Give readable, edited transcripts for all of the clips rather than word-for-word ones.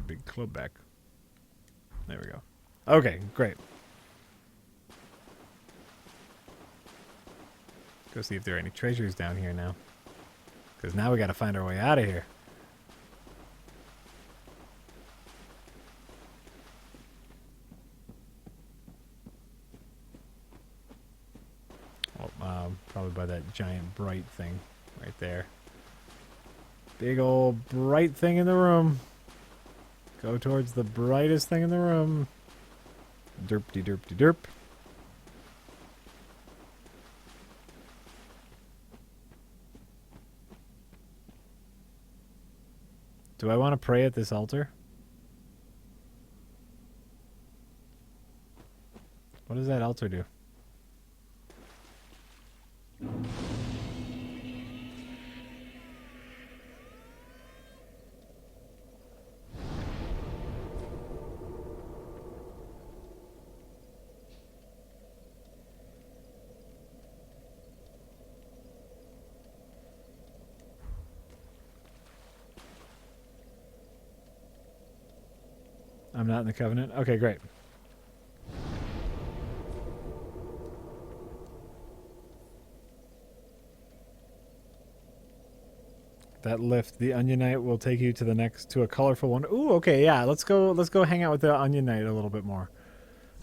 big club back. There we go. Okay, great. Go see if there are any treasures down here now. Because now we got to find our way out of here. Oh, probably by that giant bright thing right there. Big old bright thing in the room. Go towards the brightest thing in the room. Derp-de-derp-de-derp. Do I want to pray at this altar? What does that altar do? I'm not in the covenant? Okay, great. That lift, the Onion Knight will take you to the next, to a colorful one. Ooh, okay, yeah, let's go hang out with the Onion Knight a little bit more.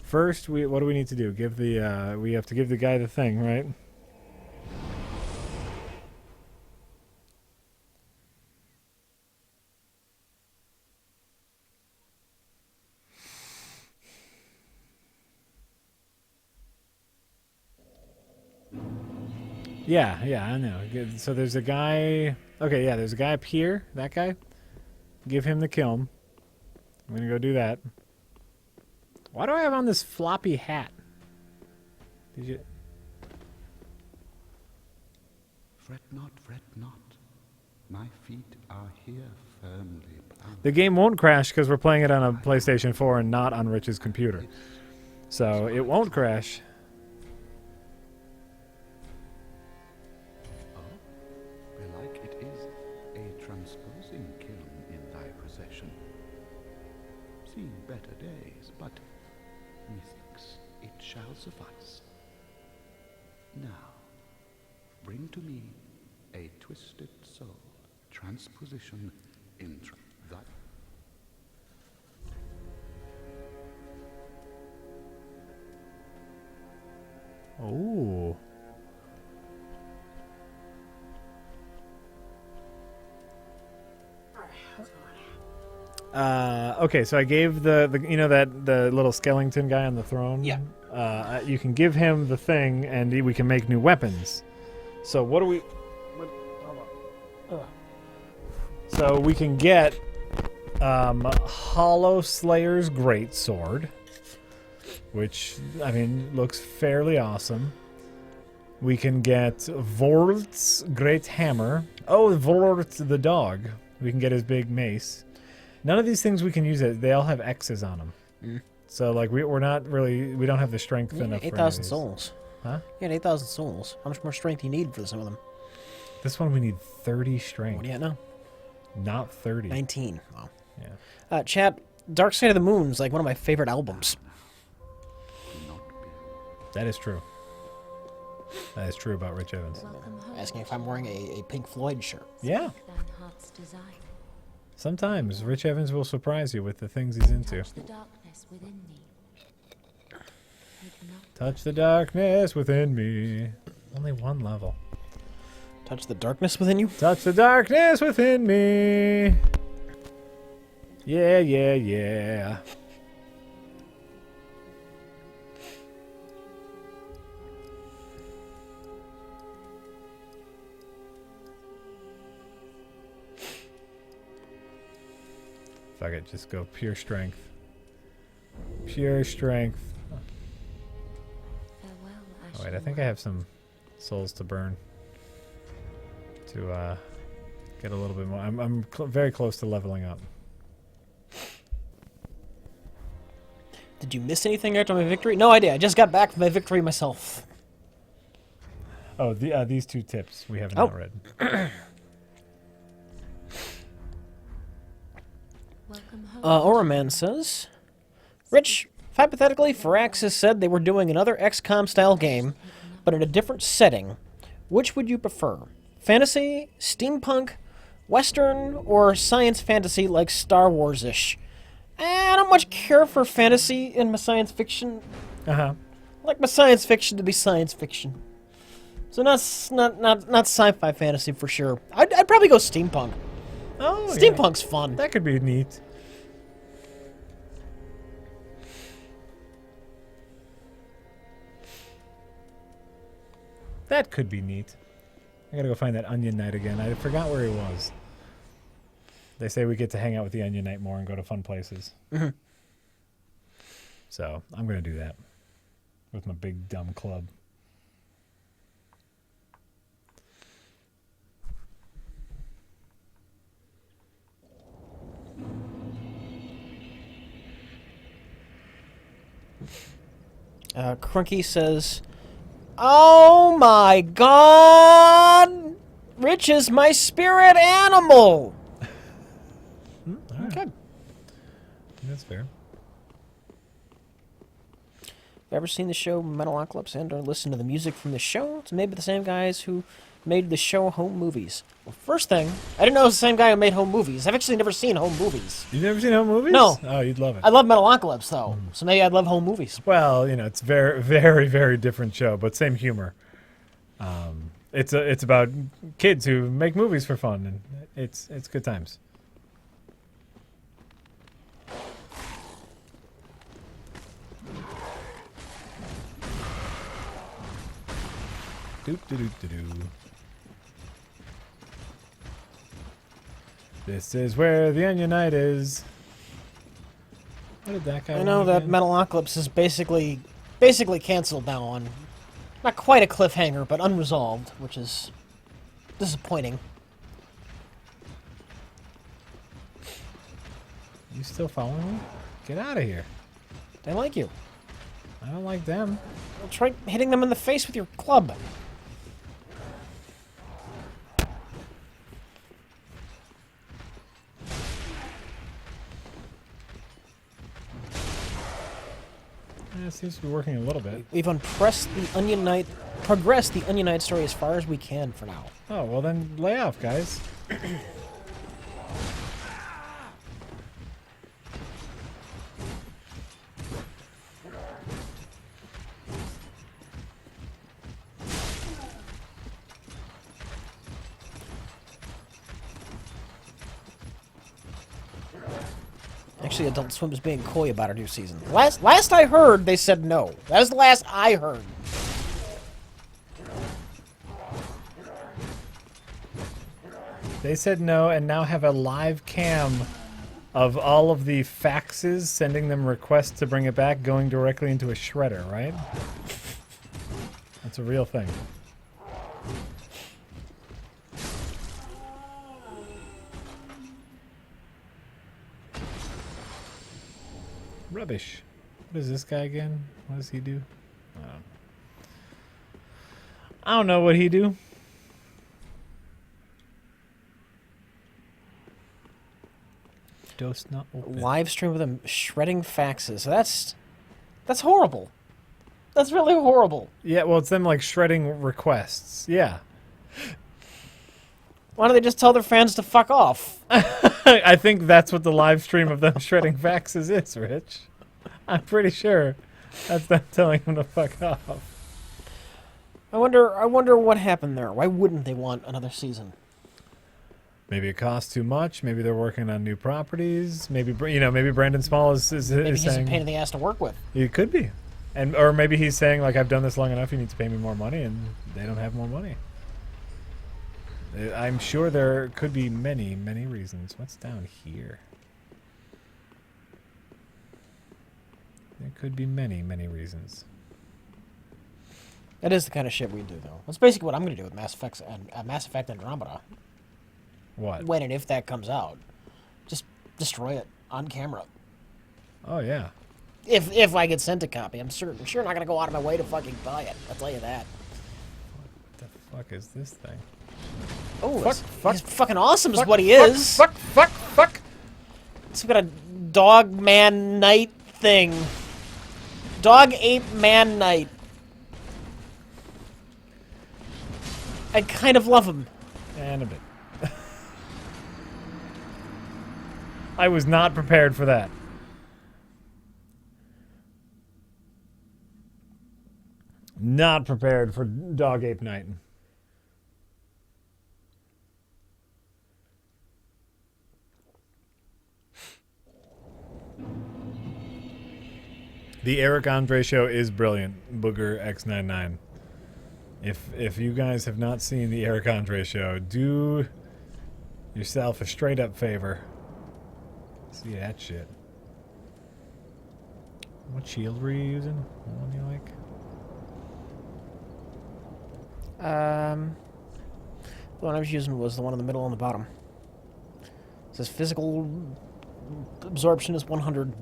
First, what do we need to do? Give the, we have to give the guy the thing, right? Yeah, I know. So there's a guy... Okay, yeah, there's a guy up here. That guy. Give him the kiln. I'm going to go do that. Why do I have on this floppy hat? Did you... Fret not, fret not. My feet are here firmly planted. The game won't crash because we're playing it on a PlayStation 4 and not on Rich's computer. So it won't crash. Belike it is a transposing kiln in thy possession. Seen better days, but methinks it shall suffice. Now, bring to me a twisted soul, transposition in thy... Oh. Okay, so I gave the you know the little skeleton guy on the throne. Yeah. You can give him the thing, and we can make new weapons. So what do we? So we can get Hollow Slayer's Greatsword, which I mean looks fairly awesome. We can get Vort's Great Hammer. Oh, Vort the dog. We can get his big mace. None of these things we can use it. They all have X's on them. Mm. So like we're not really, we don't have the strength enough. 8,000 souls. Huh? Yeah, 8,000 souls. How much more strength do you need for some of them? This one we need 30 strength. What do you know? Not 30. 19. Wow. Yeah. Chat, Dark Side of the Moon is like one of my favorite albums. That is true. That is true about Rich Evans. Asking if I'm wearing a Pink Floyd shirt. Yeah. Sometimes Rich Evans will surprise you with the things he's into. Touch the darkness within me. Only one level. Touch the darkness within you? Touch the darkness within me. Yeah, yeah, yeah. Fuck it, just go pure strength. Pure strength. Oh wait, I think I have some souls to burn to get a little bit more. I'm very close to leveling up. Did you miss anything after my victory? No, I did. I just got back from my victory myself. Oh, these two tips we haven't not read. Oraman says, Rich, hypothetically, Firaxis said they were doing another XCOM-style game, but in a different setting. Which would you prefer? Fantasy, steampunk, western, or science fantasy like Star Wars-ish? I don't much care for fantasy in my science fiction. Uh-huh. I like my science fiction to be science fiction. So not sci-fi fantasy for sure. I'd probably go steampunk. Oh, Steampunk's fun. That could be neat. That could be neat. I gotta go find that Onion Knight again. I forgot where he was. They say we get to hang out with the Onion Knight more and go to fun places. Mm-hmm. So I'm gonna do that with my big dumb club. Crunky says, "Oh my God, Rich is my spirit animal." All right. Okay. That's fair. Have you ever seen the show Metalocalypse and or listened to the music from the show? It's made by the same guys who made the show Home Movies. Well, first thing, I didn't know it was the same guy who made Home Movies. I've actually never seen Home Movies. You've never seen Home Movies? No. Oh, you'd love it. I love Metalocalypse, though, so maybe I'd love Home Movies. Well, it's very, very, very different show, but same humor. It's about kids who make movies for fun, and it's good times. Doop doo doop doo doo. This is where the Onion Knight is. What did that guy I know want that again? Metalocalypse is basically canceled now on not quite a cliffhanger, but unresolved, which is disappointing. You still following me? Get out of here. They like you. I don't like them. Well, try hitting them in the face with your club. It seems to be working a little bit. We've progressed the Onion Knight story as far as we can for now. Oh, well then lay off, guys. Actually, Adult Swim is being coy about our new season. Last I heard, they said no. That was the last I heard. They said no and now have a live cam of all of the faxes sending them requests to bring it back going directly into a shredder, right? That's a real thing. Rubbish. What is this guy again? What does he do? I don't know what he do. Dose not open. Live stream of them shredding faxes. That's horrible. That's really horrible. Yeah, well, it's them like shredding requests. Yeah. Why don't they just tell their fans to fuck off? I think that's what the live stream of them shredding faxes is, Rich. I'm pretty sure that's them telling them to fuck off. I wonder what happened there. Why wouldn't they want another season? Maybe it costs too much. Maybe they're working on new properties. Maybe maybe Brandon Small is Maybe he's saying a pain in the ass to work with. It could be, or maybe he's saying like I've done this long enough. You need to pay me more money, and they don't have more money. I'm sure there could be many, many reasons. What's down here? There could be many, many reasons. That is the kind of shit we do, though. That's basically what I'm going to do with Mass Effect Andromeda. What? When and if that comes out, just destroy it on camera. Oh yeah. If I get sent a copy, I'm sure not going to go out of my way to fucking buy it. I'll tell you that. What the fuck is this thing? Oh, Fuck. he's fucking awesome is what he is. Fuck. So we got a dog man knight thing. Dog ape man knight. I kind of love him. And a bit. I was not prepared for that. Not prepared for Dog Ape Night. The Eric Andre show is brilliant. Booger X99. If you guys have not seen the Eric Andre show, do yourself a straight up favor. See that shit. What shield were you using? What one do you like? The one I was using was the one in the middle on the bottom. It says physical absorption is 100.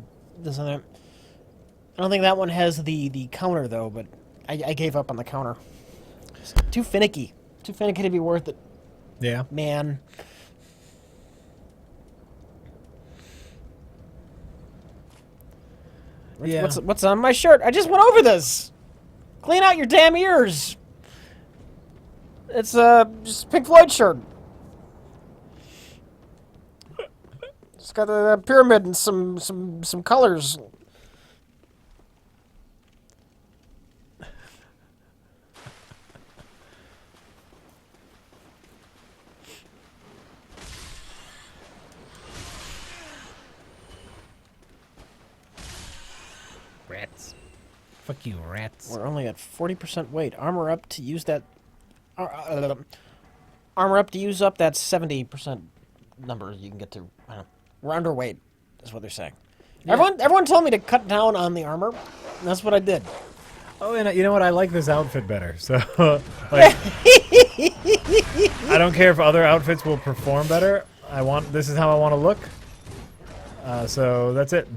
This and that. I don't think that one has the counter though, but I gave up on the counter. It's too finicky. Too finicky to be worth it. Yeah. Man. Yeah. What's on my shirt? I just went over this. Clean out your damn ears. It's just a Pink Floyd shirt. It's got a pyramid and some colors. Rats. Fuck you, rats. We're only at 40% weight. Armor up to use that. Armor up to use up that 70% number you can get to. I don't know. We're underweight, is what they're saying. Yeah. Everyone told me to cut down on the armor, and that's what I did. Oh, and you know what? I like this outfit better. So, like, I don't care if other outfits will perform better. This is how I want to look. So that's it.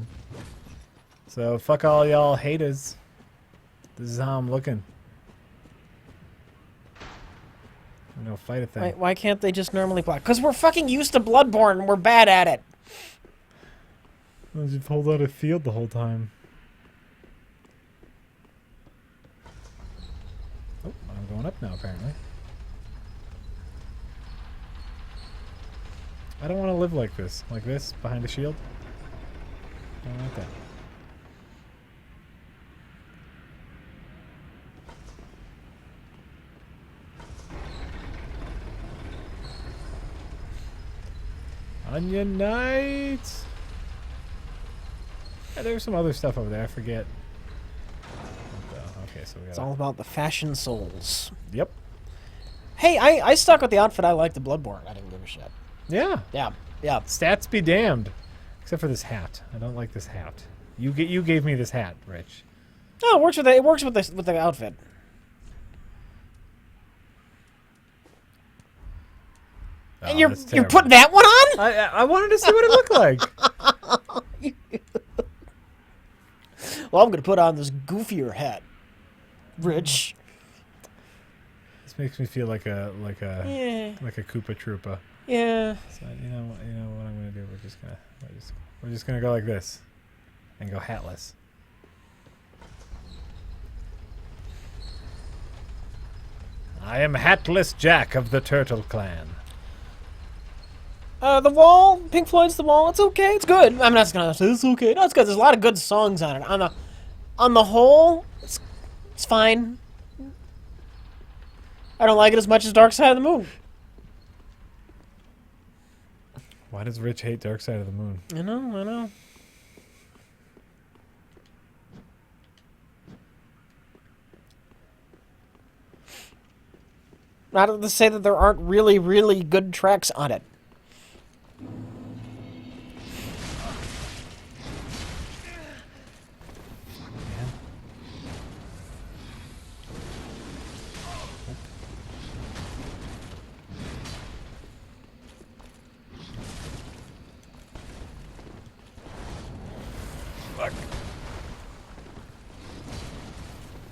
So fuck all y'all haters. This is how I'm looking. I'm gonna fight a thing. Why can't they just normally block? Because we're fucking used to Bloodborne and we're bad at it. I'll just hold out a field the whole time. Oh, I'm going up now apparently. I don't want to live like this. Like this, behind a shield. I don't like that. Onion Knight! Yeah, there's some other stuff over there, I forget. Okay, so we got. It's all about the fashion souls. Yep. Hey, I stuck with the outfit I liked the Bloodborne. I didn't give a shit. Yeah. Yeah. Yeah. Stats be damned. Except for this hat. I don't like this hat. You gave me this hat, Rich. No, it works with the outfit. Oh, and you're putting that one on? I wanted to see what it looked like. Well, I'm gonna put on this goofier hat, Rich. This makes me feel like a Koopa Troopa. Yeah. So you know what I'm gonna do? We're just gonna go like this, and go hatless. I am Hatless Jack of the Turtle Clan. The Wall, Pink Floyd's The Wall. It's okay. It's good. I'm not gonna say it's okay. No, it's good. There's a lot of good songs on it. On the whole, it's fine. I don't like it as much as Dark Side of the Moon. Why does Rich hate Dark Side of the Moon? I know. Not to say that there aren't really, really good tracks on it.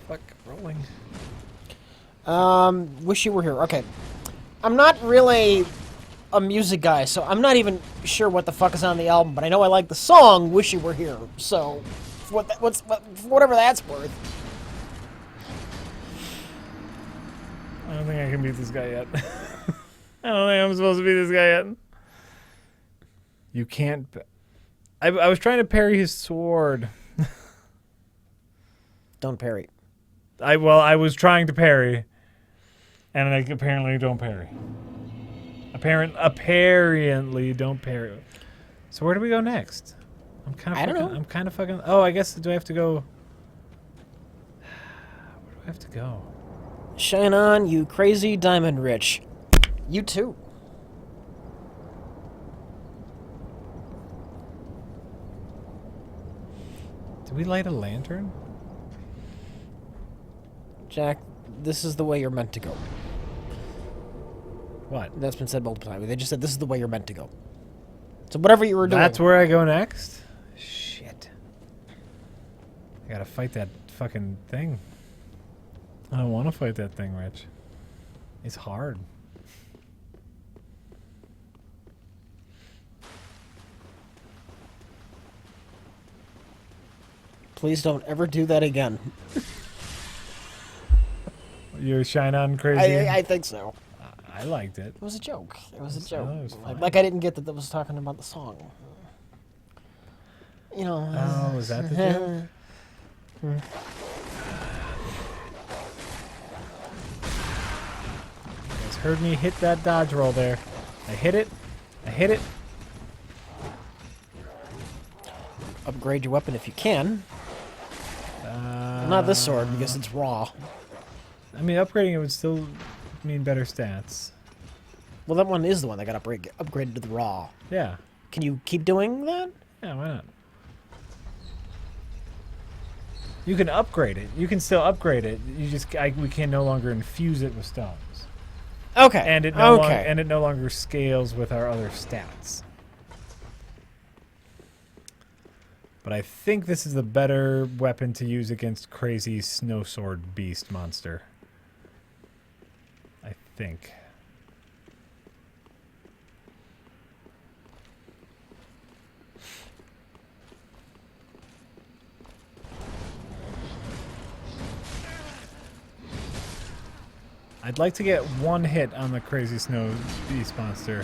Fuck, rolling. Wish you were here. Okay. I'm not really a music guy, so I'm not even sure what the fuck is on the album, but I know I like the song "Wish You Were Here." So, for whatever that's worth. I don't think I can beat this guy yet. I don't think I'm supposed to beat this guy yet. You can't. I was trying to parry his sword. Don't parry. I was trying to parry, and I apparently don't parry. Apparently don't parry. So where do we go next? I don't know. I'm kind of fucking. Oh, I guess do I have to go? Where do I have to go? Shine on, you crazy diamond rich. You too. Did we light a lantern? Jack, this is the way you're meant to go. What? That's been said multiple times. They just said this is the way you're meant to go. So whatever you were doing. That's where I go next? Shit. I gotta fight that fucking thing. I don't want to fight that thing, Rich. It's hard. Please don't ever do that again. You shine on crazy? I think so. I liked it. It was a joke. It was a I joke. thought it was fine. Like I didn't get that was talking about the song. You know. Oh, was that the joke? You guys heard me hit that dodge roll there. I hit it. I hit it. Upgrade your weapon if you can. Not this sword because it's raw. I mean, upgrading it would still mean better stats. Well, that one is the one that got upgraded to the raw. Yeah. Can you keep doing that? Yeah, why not? You can upgrade it. You can still upgrade it. You just we can no longer infuse it with stones. Okay. And it no longer scales with our other stats. But I think this is the better weapon to use against crazy snow sword beast monster. I think. I'd like to get one hit on the crazy snow beast monster.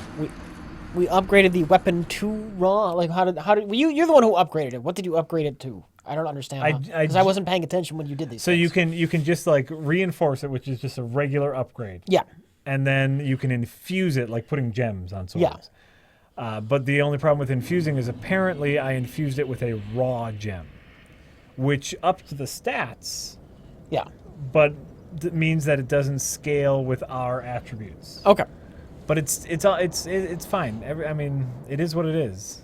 We upgraded the weapon to raw. Like how did you're the one who upgraded it. What did you upgrade it to? I don't understand. Because I wasn't paying attention when you did these. So things. you can just like reinforce it, which is just a regular upgrade. Yeah. And then you can infuse it like putting gems on swords. Yeah. But the only problem with infusing is apparently I infused it with a raw gem, which upped the stats. Yeah. But it means that it doesn't scale with our attributes. Okay. But it's fine. I mean, it is what it is.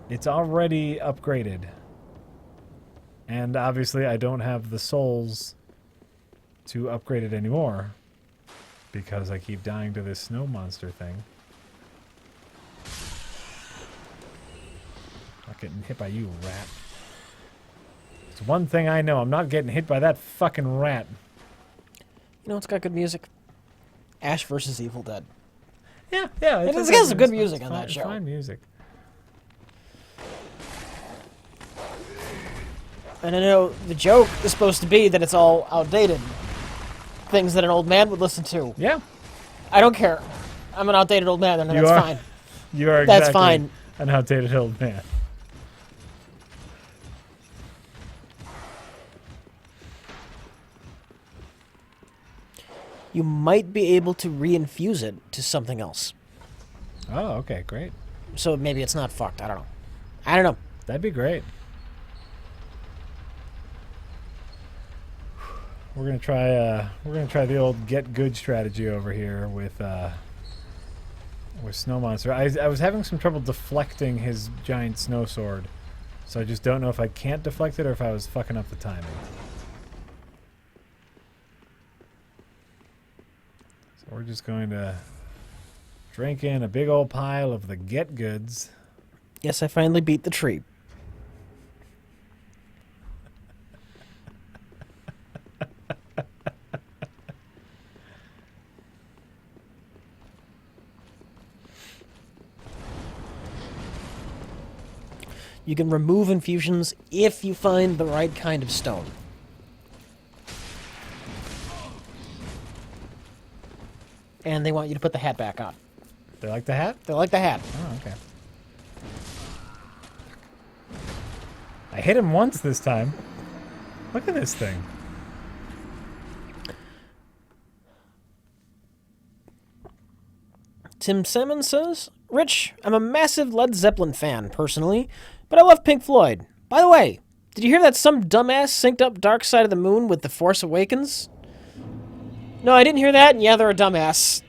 It's already upgraded. And obviously I don't have the souls to upgrade it anymore because I keep dying to this snow monster thing. Not getting hit by you, rat. It's one thing I know. I'm not getting hit by that fucking rat. You know it's got good music? Ash vs. Evil Dead. Yeah. It's got some good music on that show. Fine music. And I know the joke is supposed to be that it's all outdated. Things that an old man would listen to. Yeah. I don't care. I'm an outdated old man, and that's fine. You are That's exactly fine. An outdated old man. You might be able to reinfuse it to something else. Oh, okay, great. So maybe it's not fucked. I don't know. That'd be great. We're gonna try the old get good strategy over here with Snow Monster. I was having some trouble deflecting his giant snow sword, so I just don't know if I can't deflect it or if I was fucking up the timing. So we're just going to drink in a big old pile of the get goods. Yes, I finally beat the tree. You can remove infusions if you find the right kind of stone. And they want you to put the hat back on. They like the hat? They like the hat. Oh, okay. I hit him once this time. Look at this thing. Tim Simmons says, Rich, I'm a massive Led Zeppelin fan, personally, but I love Pink Floyd. By the way, did you hear that some dumbass synced up Dark Side of the Moon with The Force Awakens? No, I didn't hear that, and yeah, they're a dumbass.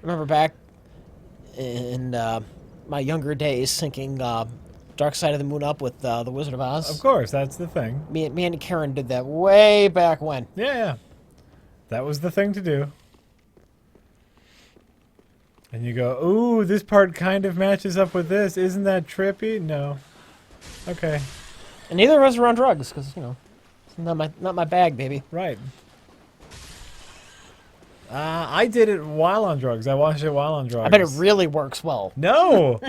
Remember back in my younger days syncing Dark Side of the Moon up with The Wizard of Oz? Of course, that's the thing. Me and Karen did that way back when. Yeah. That was the thing to do. And you go, ooh, this part kind of matches up with this. Isn't that trippy? No. Okay. And neither of us were on drugs, because, you know, it's not my bag, baby. Right. I did it while on drugs. I watched it while on drugs. I bet it really works well. No.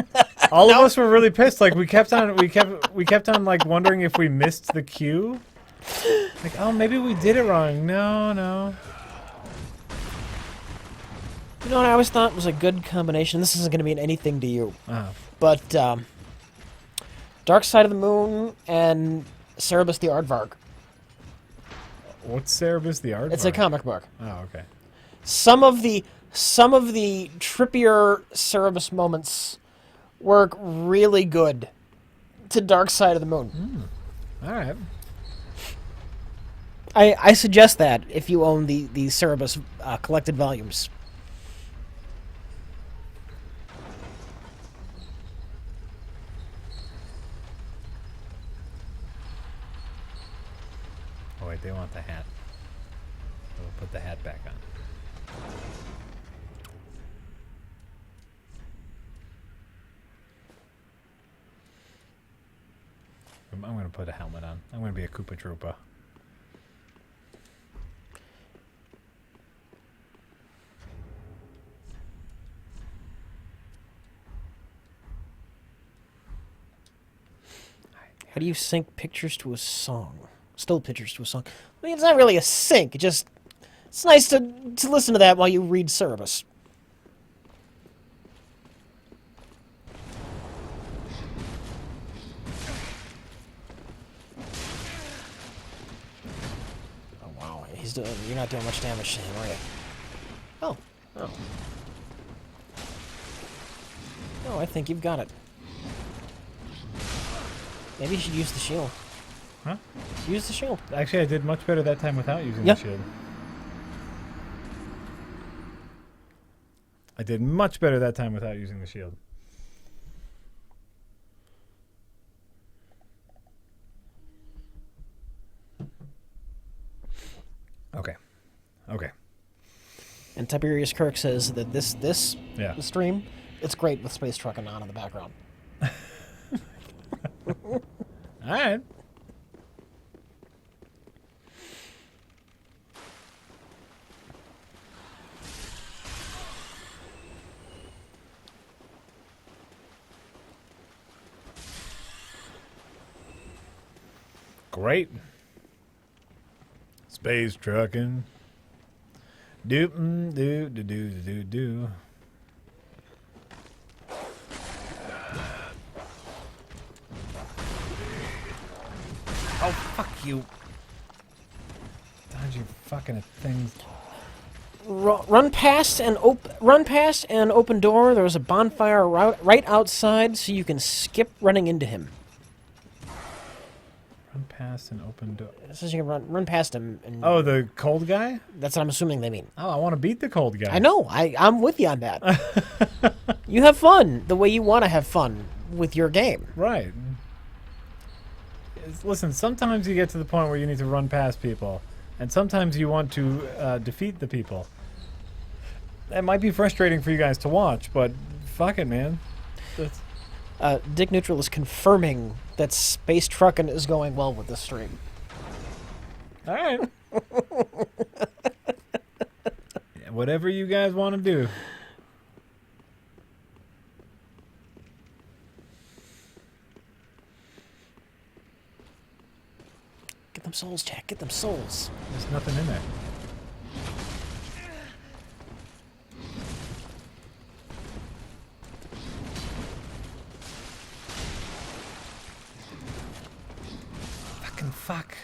All of us were really pissed. Like we kept on like wondering if we missed the cue. Like, oh, maybe we did it wrong. No. You know what I always thought was a good combination? This isn't going to mean anything to you. Oh. But Dark Side of the Moon and Cerebus the Aardvark. What's Cerebus the Aardvark? It's a comic book. Oh, okay. Some of the trippier Cerebus moments work really good to Dark Side of the Moon. All right. I suggest that if you own the Cerebus collected volumes. Oh wait, they want the hat. So we'll put the hat back on. I'm going to put a helmet on. I'm going to be a Koopa Troopa. How do you sync pictures to a song? Still pictures to a song. I mean, it's not really a sync. It's nice to listen to that while you read Cerebus. Oh wow, you're not doing much damage to him, are you? Oh. Oh, I think you've got it. Maybe you should use the shield. Huh? Use the shield. Actually, I did much better that time without using Yeah. the shield. I did much better that time without using the shield. Okay. And Tiberius Kirk says that this Yeah. stream, it's great with Space Truckin' on in the background. All right. Great. Space trucking. Do. Oh, fuck you. Dodge your fucking things. Run past and open door. There's a bonfire right outside, so you can skip running into him. Run past an open door. It says you can run past him. And Oh, the cold guy? that's what I'm assuming they mean. Oh, I want to beat the cold guy. I know. I'm with you on that. You have fun the way you want to have fun with your game. Right. Listen, sometimes you get to the point where you need to run past people, and sometimes you want to defeat the people. That might be frustrating for you guys to watch, but fuck it, man. That's... Dick Neutral is confirming that Space Truckin' is going well with this stream. All right. Yeah, whatever you guys want to do. souls, Jack. Get them souls. There's nothing in there. Fucking fuck.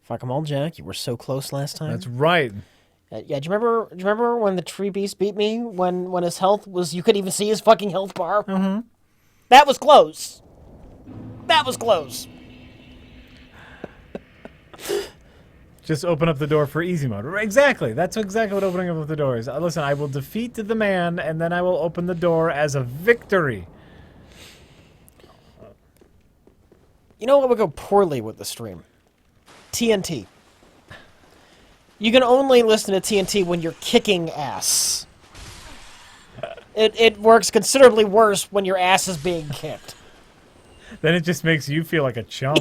Fuck 'em all, Jack. You were so close last time. That's right. Yeah, do you remember when the tree beast beat me? When his health was, you couldn't even see his fucking health bar? Mm-hmm. That was close. That was close. Just open up the door for easy mode. Exactly. That's exactly what opening up the door is. Listen, I will defeat the man, and then I will open the door as a victory. You know what would go poorly with the stream? TNT. You can only listen to TNT when you're kicking ass. It works considerably worse when your ass is being kicked. Then it just makes you feel like a chump.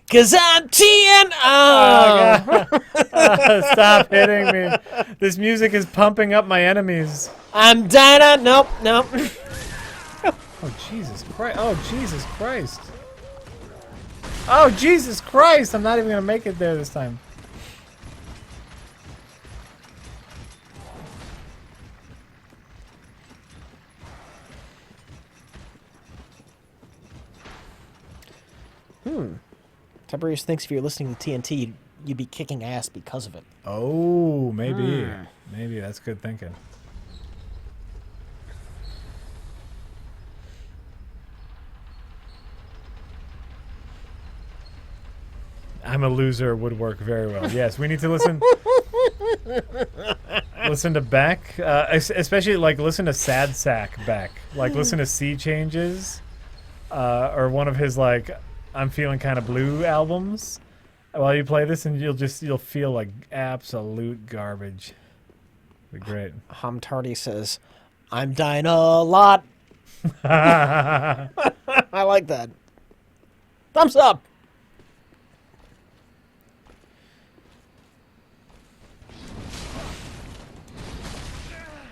Cause I'm TN. Oh. Stop hitting me. This music is pumping up my enemies. I'm Dinah. Nope. Oh, Jesus Christ. Oh, Jesus Christ. Oh, Jesus Christ. I'm not even going to make it there this time. Tiberius thinks if you're listening to TNT, you'd be kicking ass because of it. Oh, maybe. Maybe that's good thinking. I'm a loser would work very well. Yes, we need to listen. Listen to Beck, especially like listen to Sad Sack Beck. Like listen to Sea Changes, or one of his like I'm Feeling Kind of Blue albums. While you play this, and you'll feel like absolute garbage. It'll be great. Tardy says, "I'm dying a lot." I like that. Thumbs up.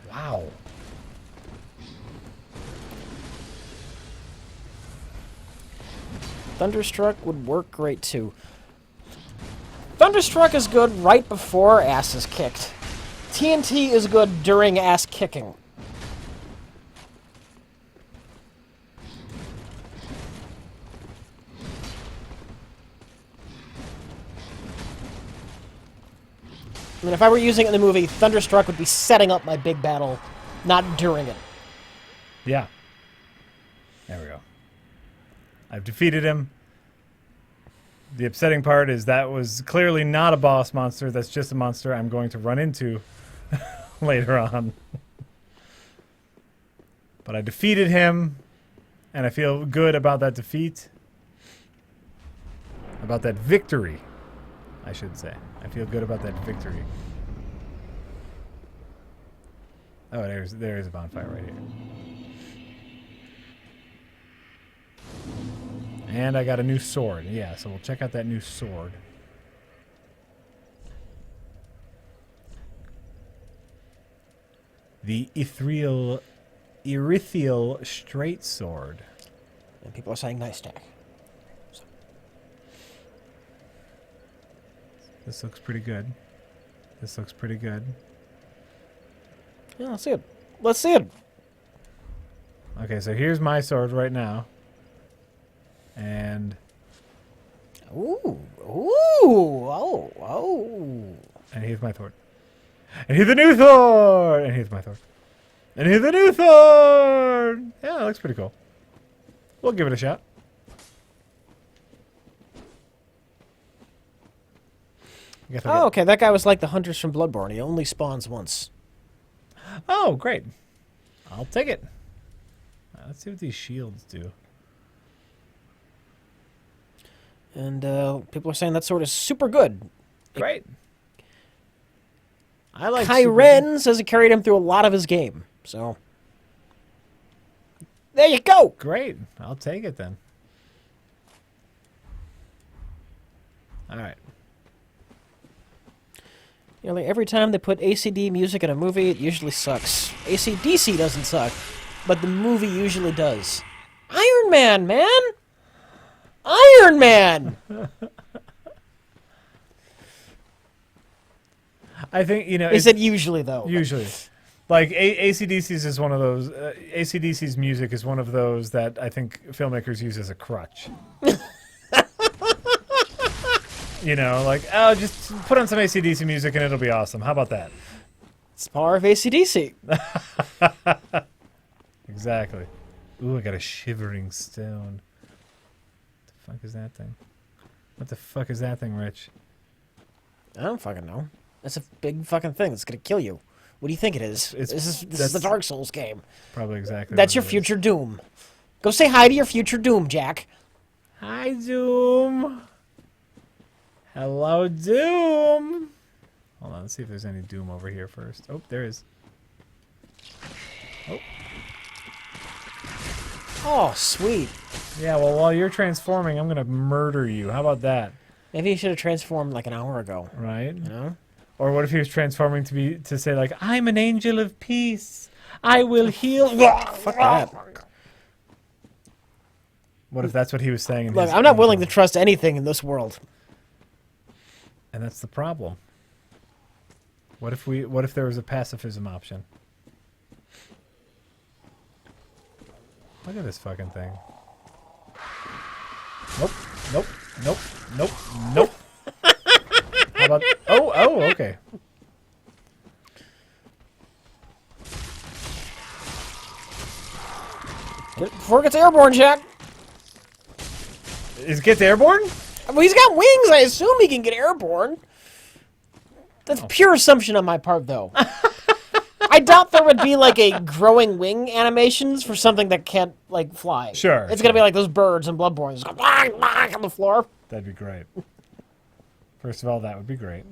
Wow. Thunderstruck would work great too. Thunderstruck is good right before ass is kicked. TNT is good during ass kicking. I mean, if I were using it in the movie, Thunderstruck would be setting up my big battle, not during it. Yeah. There we go. I've defeated him. The upsetting part is that was clearly not a boss monster. That's just a monster I'm going to run into later on. But I defeated him, and I feel good about that defeat. About that victory, I should say. I feel good about that victory. Oh, there's a bonfire right here. And I got a new sword. Yeah, so we'll check out that new sword. The ethereal straight sword. And people are saying nice, Jack. So. This looks pretty good. This looks pretty good. Yeah, let's see it. Let's see it. Okay, so here's my sword right now. And... Ooh. Oh. And here's my sword. And here's the new sword! And here's my sword. And here's the new sword! Yeah, that looks pretty cool. We'll give it a shot. Oh, okay. That guy was like the hunters from Bloodborne. He only spawns once. Oh, great. I'll take it. Let's see what these shields do. And people are saying that sword is super good. Great. I like Kyren says it carried him through a lot of his game. So, there you go. Great. I'll take it then. All right. Nearly every time they put ACD music in a movie, it usually sucks. ACDC doesn't suck, but the movie usually does. Iron Man, man! Iron Man! I think, you know... They said usually, though. Usually. Like, AC/DC's is one of those... AC/DC's music is one of those that I think filmmakers use as a crutch. You know, like, oh, just put on some AC/DC music and it'll be awesome. How about that? It's the power of ACDC. Exactly. Ooh, I got a shivering stone. What the fuck is that thing? What the fuck is that thing, Rich? I don't fucking know. That's a big fucking thing that's gonna kill you. What do you think it is? This is the Dark Souls game. Probably exactly. That's your future Doom. Go say hi to your future Doom, Jack. Hi, Doom. Hello, Doom. Hold on, let's see if there's any Doom over here first. Oh, there is. Oh. Oh, sweet. Yeah, well, while you're transforming, I'm gonna murder you. How about that? Maybe you should have transformed like an hour ago. Right? You know? Or what if he was transforming to say like, I'm an angel of peace. I will heal. Fuck that. What if that's what he was saying? Look, I'm not willing to trust anything in this world. And that's the problem. What if there was a pacifism option? Look at this fucking thing. Nope. Nope. Nope. Nope. Nope. How about... Oh, okay. Before it gets airborne, Jack. Is it gets airborne? Well, he's got wings. I assume he can get airborne. That's pure assumption on my part, though. I doubt there would be like a growing wing animations for something that can't like fly. Sure. It's gonna be like those birds in Bloodborne. Just go on the floor. That'd be great. First of all, that would be great.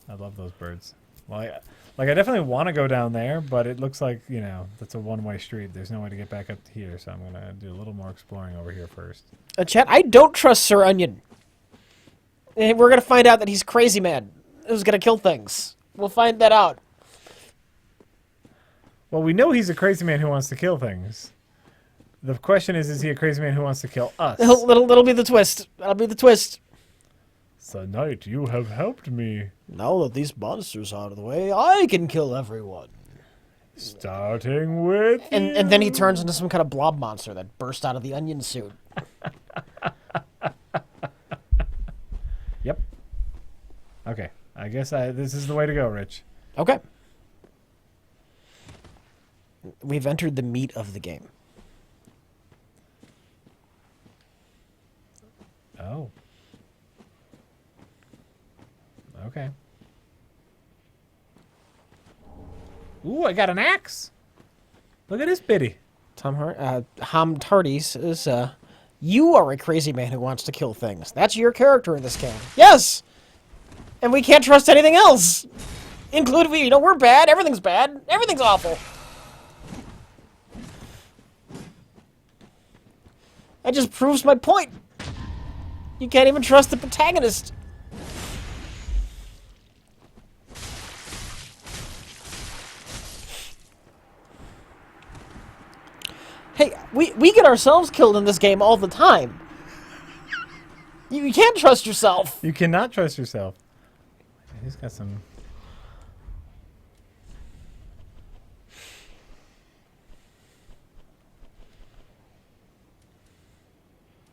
I love those birds. Well, I definitely want to go down there, but it looks like, you know, that's a one-way street. There's no way to get back up to here, so I'm going to do a little more exploring over here first. Chat, I don't trust Sir Onion. And we're going to find out that he's crazy man who's going to kill things. We'll find that out. Well, we know he's a crazy man who wants to kill things. The question is he a crazy man who wants to kill us? That'll be the twist. That'll be the twist. Sir Knight, you have helped me. Now that these monsters are out of the way, I can kill everyone. Starting with And then he turns into some kind of blob monster that burst out of the onion suit. Yep. Okay. I guess this is the way to go, Rich. Okay. We've entered the meat of the game. Oh. Okay. Ooh, I got an axe. Look at this bitty. Ham Tardy says, you are a crazy man who wants to kill things. That's your character in this game. Yes! And we can't trust anything else. Including, we're bad. Everything's bad. Everything's awful. That just proves my point. You can't even trust the protagonist. Hey, we get ourselves killed in this game all the time. You can't trust yourself. You cannot trust yourself. He's got some...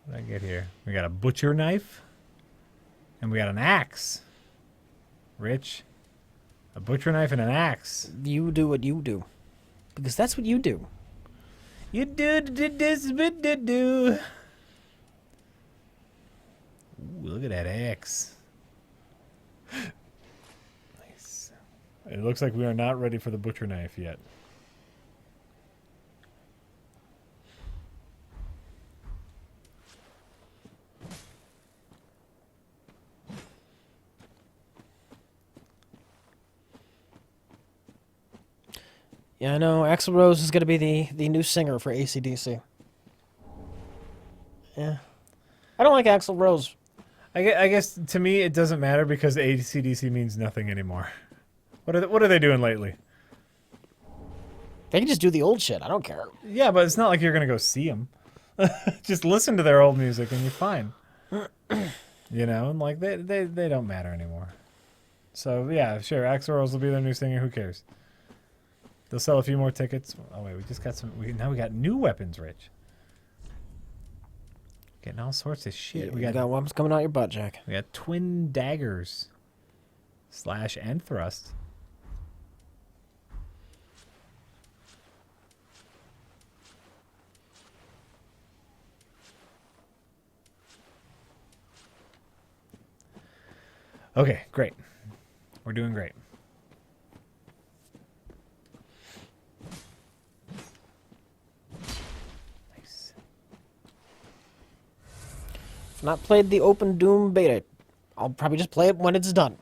What did I get here? We got a butcher knife. And we got an axe. Rich. A butcher knife and an axe. You do what you do. Because that's what you do. You do this, but do. Ooh, look at that axe. Nice. It looks like we are not ready for the butcher knife yet. Yeah, I know. Axl Rose is going to be the new singer for AC/DC. Yeah. I don't like Axl Rose. I guess to me it doesn't matter because AC/DC means nothing anymore. What are they doing lately? They can just do the old shit. I don't care. Yeah, but it's not like you're gonna go see them. Just listen to their old music and you're fine. You know, and like they don't matter anymore. So yeah, sure, Axorals will be their new singer. Who cares? They'll sell a few more tickets. Oh wait, we just got some. Now we got new weapons, Rich. Getting all sorts of shit. Yeah, we got weapons coming out your butt, Jack. We got twin daggers, slash and thrust. Okay, great. We're doing great. Nice. I've not played the Open Doom beta. I'll probably just play it when it's done.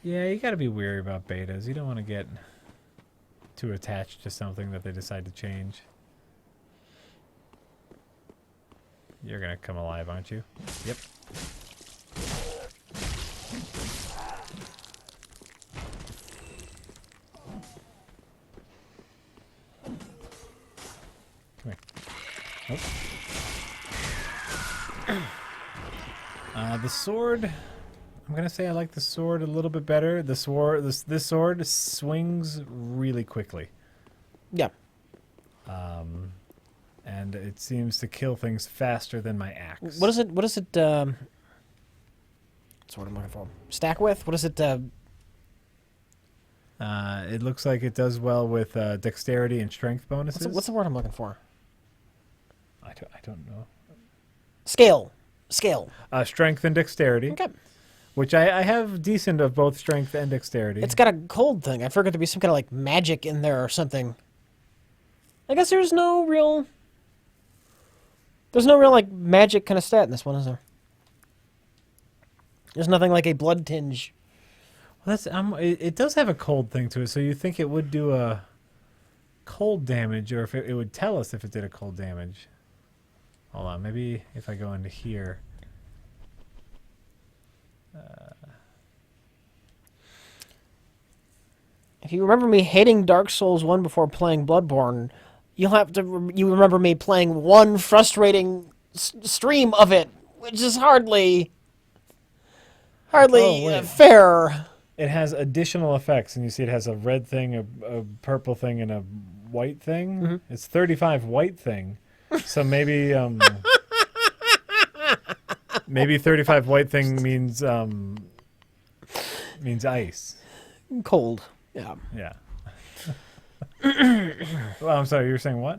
Yeah, you gotta be wary about betas. You don't want to get too attached to something that they decide to change. You're gonna come alive, aren't you? Yep. Come here. Nope. The sword. I'm gonna say I like the sword a little bit better. The sword, this sword swings really quickly. Yeah. And it seems to kill things faster than my axe. What is it? What is it? That's what I'm looking for. Stack with? What is it? It looks like it does well with dexterity and strength bonuses. What's the word I'm looking for? I don't know. Scale. Scale. Strength and dexterity. Okay. Which I have decent of both strength and dexterity. It's got a cold thing. I figured there'd be some kind of like magic in there or something. I guess there's no real like magic kind of stat in this one, is there? There's nothing like a blood tinge. Well, that's it does have a cold thing to it, so you think it would do a cold damage, or if it would tell us if it did a cold damage. Hold on, maybe if I go into here. If you remember me hating Dark Souls 1 before playing Bloodborne, you remember me playing one frustrating stream of it, which is hardly fair. It has additional effects, and you see it has a red thing, a purple thing, and a white thing. Mm-hmm. It's 35 white thing, so maybe maybe 35 white thing means ice. Cold. Yeah. Yeah. Well, I'm sorry. You were saying what?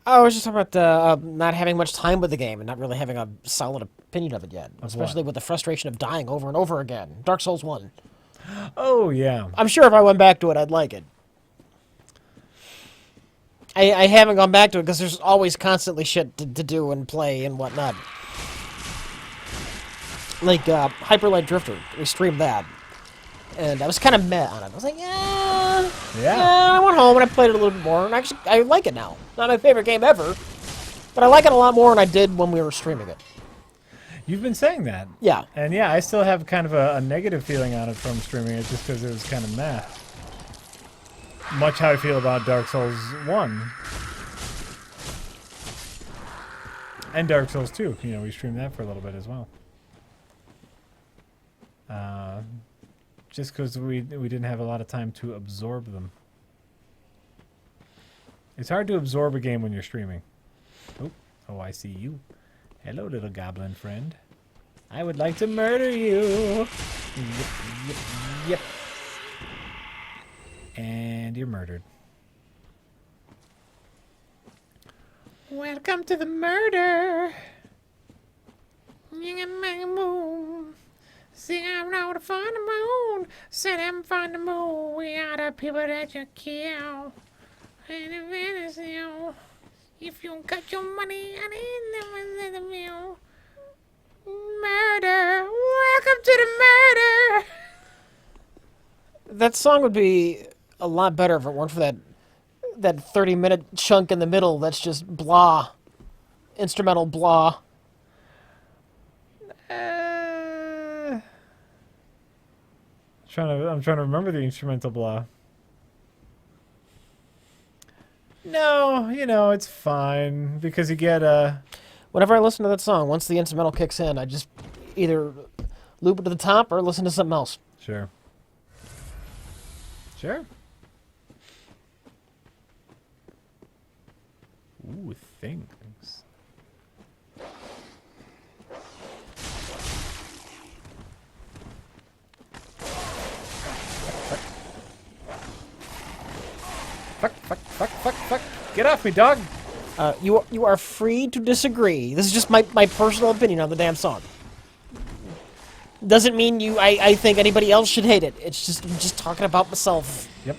I was just talking about not having much time with the game and not really having a solid opinion of it yet, especially with the frustration of dying over and over again. Dark Souls 1. Oh, yeah. I'm sure if I went back to it, I'd like it. I haven't gone back to it because there's always constantly shit to do and play and whatnot. Like Hyper Light Drifter. We streamed that. And I was kind of meh on it. I was like, yeah, I went home and I played it a little bit more, and actually, I like it now. Not my favorite game ever, but I like it a lot more than I did when we were streaming it. You've been saying that. Yeah. And yeah, I still have kind of a negative feeling on it from streaming it just because it was kind of meh. Much how I feel about Dark Souls 1. And Dark Souls 2. You know, we streamed that for a little bit as well. Just because we didn't have a lot of time to absorb them. It's hard to absorb a game when you're streaming. Oh, I see you. Hello, little goblin friend. I would like to murder you. Yep. And you're murdered. Welcome to the murder. Sing out loud to find the moon. Say them find the moon. We are the people that you kill. And if you got your money, I need them in the murder. Welcome to the murder. That song would be a lot better if it weren't for that 30-minute chunk in the middle that's just blah. Instrumental blah. I'm trying to remember the instrumental blah. No, you know, it's fine because you get Whenever I listen to that song, once the instrumental kicks in, I just either loop it to the top or listen to something else. Sure. Sure. Ooh, things. Fuck. Get off me, dog. You are free to disagree. This is just my personal opinion on the damn song. Doesn't mean I think anybody else should hate it. It's just I'm just talking about myself. Yep.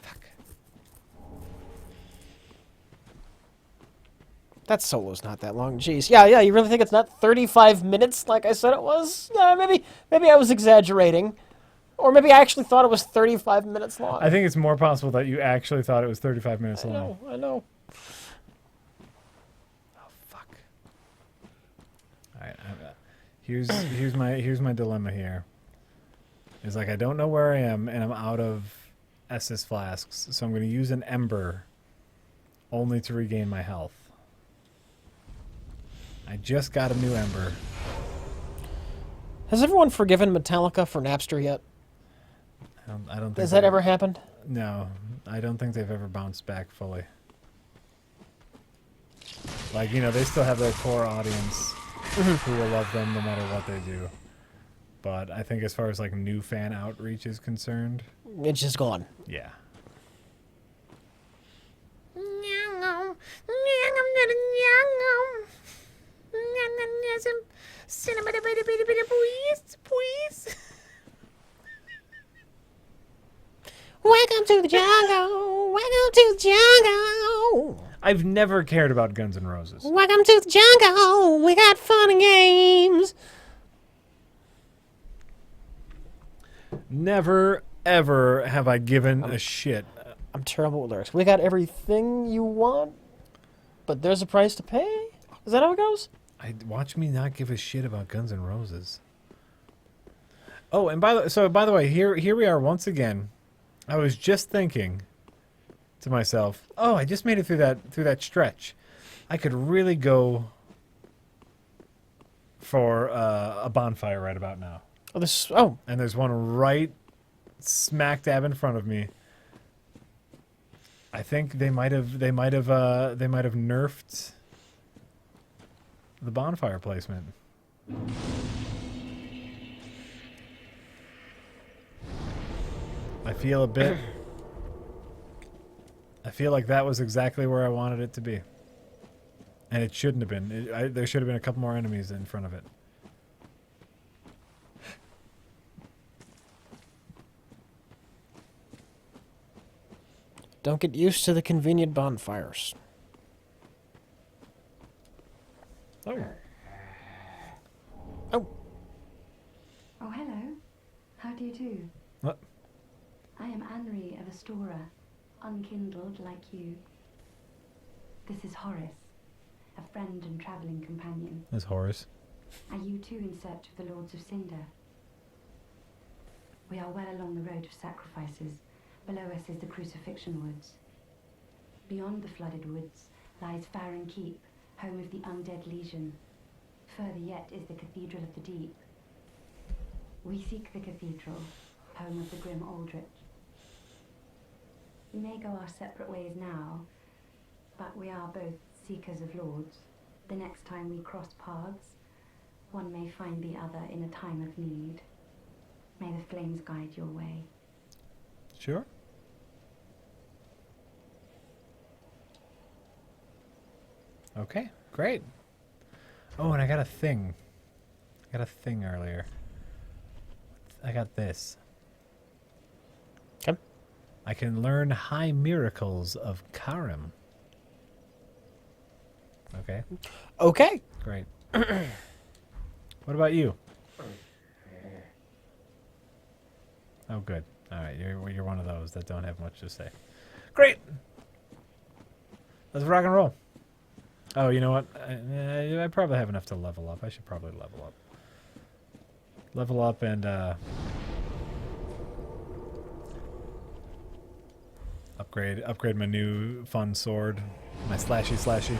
Fuck. That solo's not that long. Jeez. Yeah, you really think it's not 35 minutes like I said it was? Yeah, maybe I was exaggerating. Or maybe I actually thought it was 35 minutes long. I think it's more possible that you actually thought it was 35 minutes long. I know. Oh, fuck. All right, here's my dilemma here. Is like I don't know where I am and I'm out of Estus flasks, so I'm going to use an ember only to regain my health. I just got a new ember. Has everyone forgiven Metallica for Napster yet? I don't think Has that ever happened? No, I don't think they've ever bounced back fully. Like, you know, they still have their core audience who will love them no matter what they do. But I think as far as, like, new fan outreach is concerned... It's just gone. Yeah. Welcome to the jungle. Welcome to the jungle. I've never cared about Guns N' Roses. Welcome to the jungle. We got fun and games. Never, ever have I given a shit. I'm terrible with lyrics. We got everything you want, but there's a price to pay? Is that how it goes? Watch me not give a shit about Guns N' Roses. Oh, and by the way, here we are once again. I was just thinking to myself, oh, I just made it through that stretch. I could really go for a bonfire right about now. And there's one right smack dab in front of me. I think they might have nerfed the bonfire placement. I feel like that was exactly where I wanted it to be. And it shouldn't have been. There should have been a couple more enemies in front of it. Don't get used to the convenient bonfires. Oh. Oh. Oh, hello. How do you do? What? I am Anri of Astora, unkindled like you. This is Horace, a friend and travelling companion. That's Horace. Are you too in search of the Lords of Cinder? We are well along the road of sacrifices. Below us is the Crucifixion Woods. Beyond the flooded woods lies Firelink Keep, home of the Undead Legion. Further yet is the Cathedral of the Deep. We seek the cathedral, home of the grim Aldrich. We may go our separate ways now, but we are both seekers of lords. The next time we cross paths, one may find the other in a time of need. May the flames guide your way. Sure. Okay, great. Oh, and I got a thing. I got a thing earlier. I got this. Okay. I can learn high miracles of Karim. Okay. Okay. Great. What about you? Oh, good. All right, you're one of those that don't have much to say. Great. Let's rock and roll. Oh, you know what? I probably have enough to level up. I should probably level up. Level up and upgrade my new fun sword. My slashy.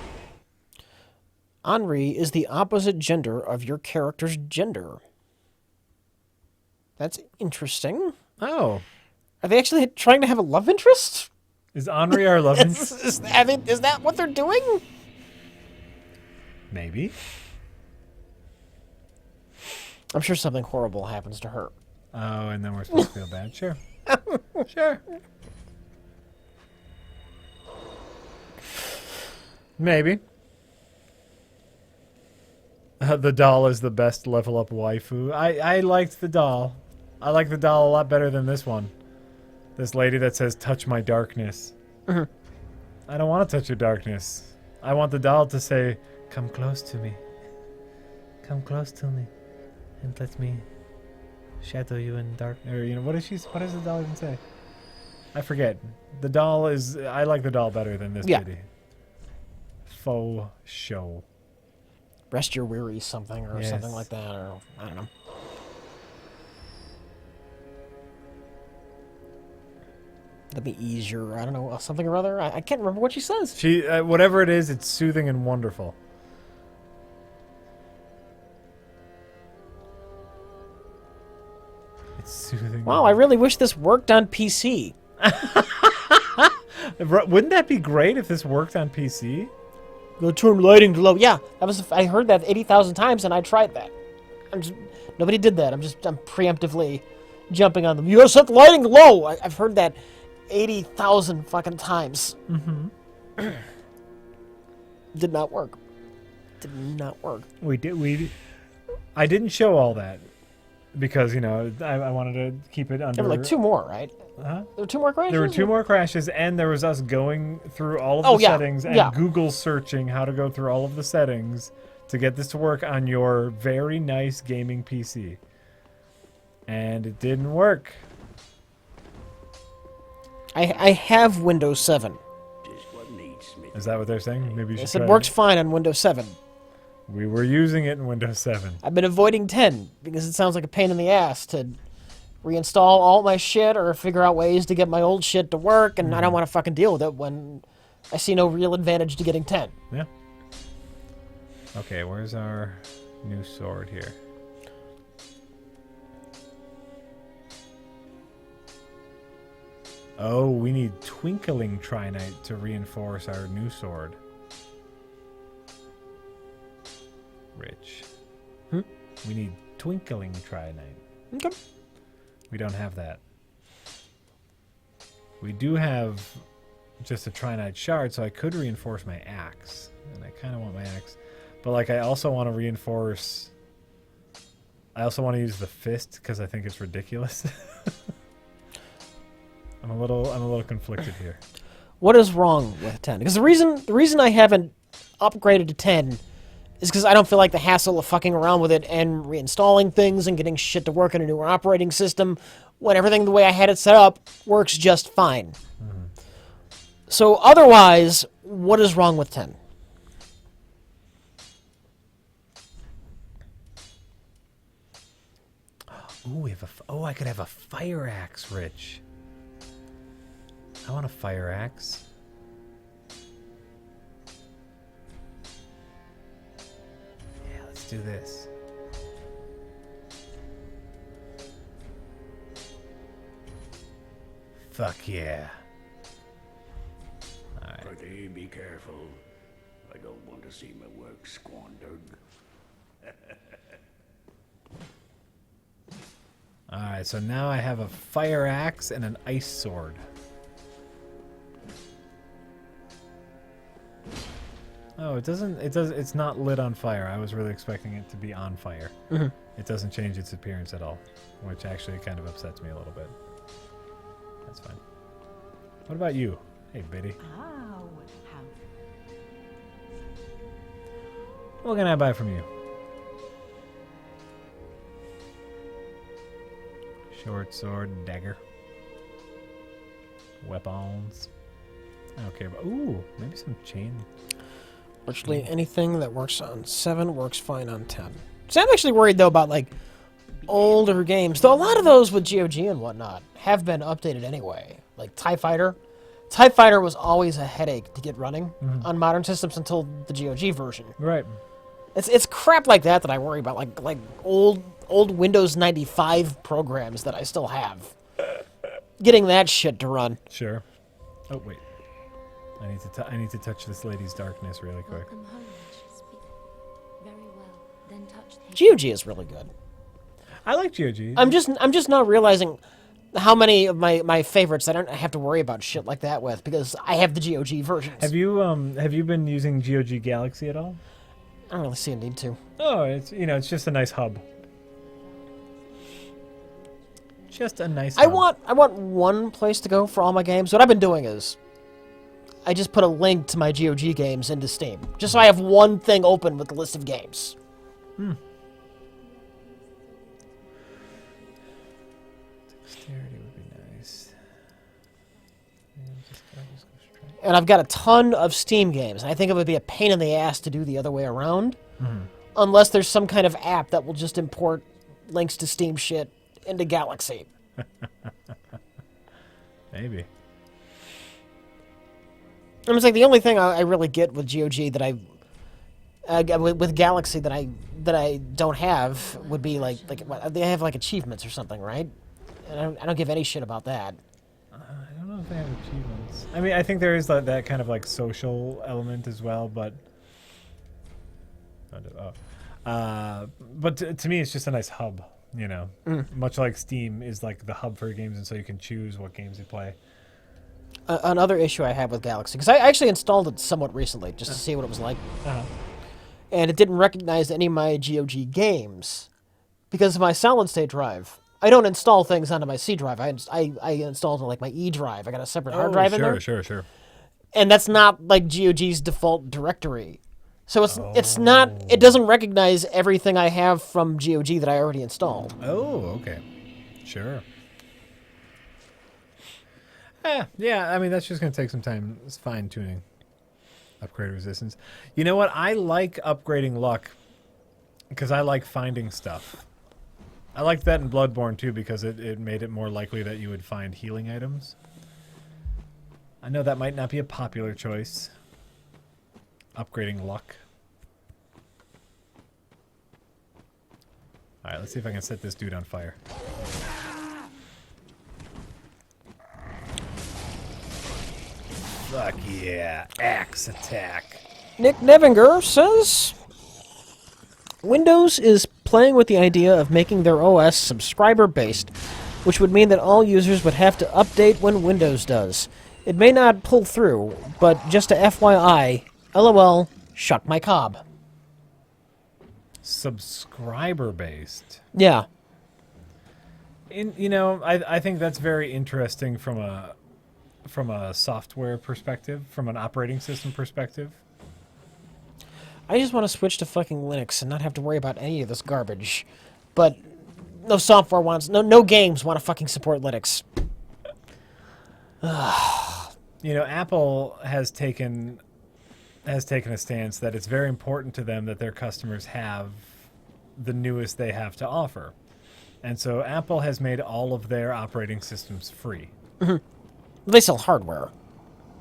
Henri is the opposite gender of your character's gender. That's interesting. Oh. Are they actually trying to have a love interest? Is Henri our love interest? Is that what they're doing? Maybe. I'm sure something horrible happens to her. Oh, and then we're supposed to feel bad. Sure. Sure. Maybe. The doll is the best level up waifu. I liked the doll. I like the doll a lot better than this one. This lady that says, touch my darkness. Mhm. I don't want to touch your darkness. I want the doll to say, come close to me. Come close to me. And let me shadow you in dark. Or, you know, what does the doll even say? I forget. The doll is, I like the doll better than this lady. Faux show. Rest your weary something or something like that, or I don't know. Let me ease your, I don't know, something or other. I can't remember what she says. She, whatever it is, it's soothing and wonderful. It's soothing. Wow, I really wish this worked on PC. Wouldn't that be great if this worked on PC? Go turn lighting to low. Yeah, that was. I heard that 80,000 times, and I tried that. Nobody did that. I'm preemptively jumping on them. You gotta set the lighting low. I've heard that 80,000 fucking times. Mm-hmm. Did not work. Did not work. I didn't show all that because, you know, I wanted to keep it under. There were like 2 more, right? Huh? There were 2 more crashes? There were 2 more crashes, and there was us going through all of the settings and Google searching how to go through all of the settings to get this to work on your very nice gaming PC. And it didn't work. I have Windows 7. Is that what they're saying? Maybe you should Yes, it works fine on Windows 7. We were using it in Windows 7. I've been avoiding 10 because it sounds like a pain in the ass to reinstall all my shit or figure out ways to get my old shit to work, and I don't want to fucking deal with it when I see no real advantage to getting 10. Yeah. Okay, where's our new sword here? Oh, we need Twinkling Trinite to reinforce our new sword. Rich. We need Twinkling Trinite. Okay. We don't have that. We do have just a Trinite shard, so I could reinforce my axe. And I kind of want my axe. But, like, I also want to reinforce... I also want to use the fist, because I think it's ridiculous. I'm a little conflicted here. What is wrong with 10? Because the reason I haven't upgraded to 10 is because I don't feel like the hassle of fucking around with it and reinstalling things and getting shit to work in a newer operating system when everything the way I had it set up works just fine. Mm-hmm. So otherwise, what is wrong with 10? Ooh, I could have a fire axe, Rich. I want a fire axe. Yeah, let's do this. Fuck yeah. Alright. Pretty be careful. I don't want to see my work squandered. Alright, so now I have a fire axe and an ice sword. Oh, it's not lit on fire. I was really expecting it to be on fire. Mm-hmm. It doesn't change its appearance at all, which actually kind of upsets me a little bit. That's fine. What about you? Hey, Biddy. What can I buy from you? Short sword, dagger. Weapons. I don't care about... Ooh, maybe some chain. Virtually anything that works on 7 works fine on 10. So I'm actually worried, though, about, like, older games, though a lot of those with GOG and whatnot have been updated anyway. Like TIE Fighter. TIE Fighter was always a headache to get running on modern systems until the GOG version. Right. It's crap like that I worry about, like old Windows 95 programs that I still have. Getting that shit to run. Sure. Oh wait, I need to touch this lady's darkness really quick. Welcome home, she speak. Very well. Then touch the GOG is really good. I like GOG. I'm just not realizing how many of my favorites I don't have to worry about shit like that with because I have the GOG versions. Have you been using GOG Galaxy at all? I don't really see a need to. Oh, it's just a nice hub. Just a nice I hub. want one place to go for all my games. What I've been doing is I just put a link to my GOG games into Steam. Just so I have one thing open with the list of games. Dexterity would be nice. Just go straight. And I've got a ton of Steam games. And I think it would be a pain in the ass to do the other way around. Unless there's some kind of app that will just import links to Steam shit into Galaxy. Maybe. It's like the only thing I really get with GOG that with Galaxy that I don't have would be like they have like achievements or something, right? And I don't give any shit about that. I don't know if they have achievements. I mean, I think there is that kind of like social element as well, but to me, it's just a nice hub. You know, much like Steam is like the hub for games, and so you can choose what games you play. Another issue I have with Galaxy, because I actually installed it somewhat recently just to see what it was like, and it didn't recognize any of my GOG games because of my solid state drive. I don't install things onto my C drive. I install it on like my E drive. I got a separate hard drive in there. Sure. And that's not like GOG's default directory. So it's not, it doesn't recognize everything I have from GOG that I already installed. Oh, okay. Sure. Yeah, I mean, that's just going to take some time. It's fine-tuning. Upgrade resistance. You know what? I like upgrading luck because I like finding stuff. I liked that in Bloodborne, too, because it made it more likely that you would find healing items. I know that might not be a popular choice. Upgrading luck. Alright, let's see if I can set this dude on fire. Fuck yeah. Axe attack. Nick Nevinger says, Windows is playing with the idea of making their OS subscriber-based, which would mean that all users would have to update when Windows does. It may not pull through, but just a FYI, LOL, shut my cob. Subscriber-based. Yeah. I think that's very interesting from a software perspective, from an operating system perspective. I just want to switch to fucking Linux and not have to worry about any of this garbage. But no software wants, no games want to fucking support Linux. Apple has taken a stance that it's very important to them that their customers have the newest they have to offer. And so Apple has made all of their operating systems free. They sell hardware.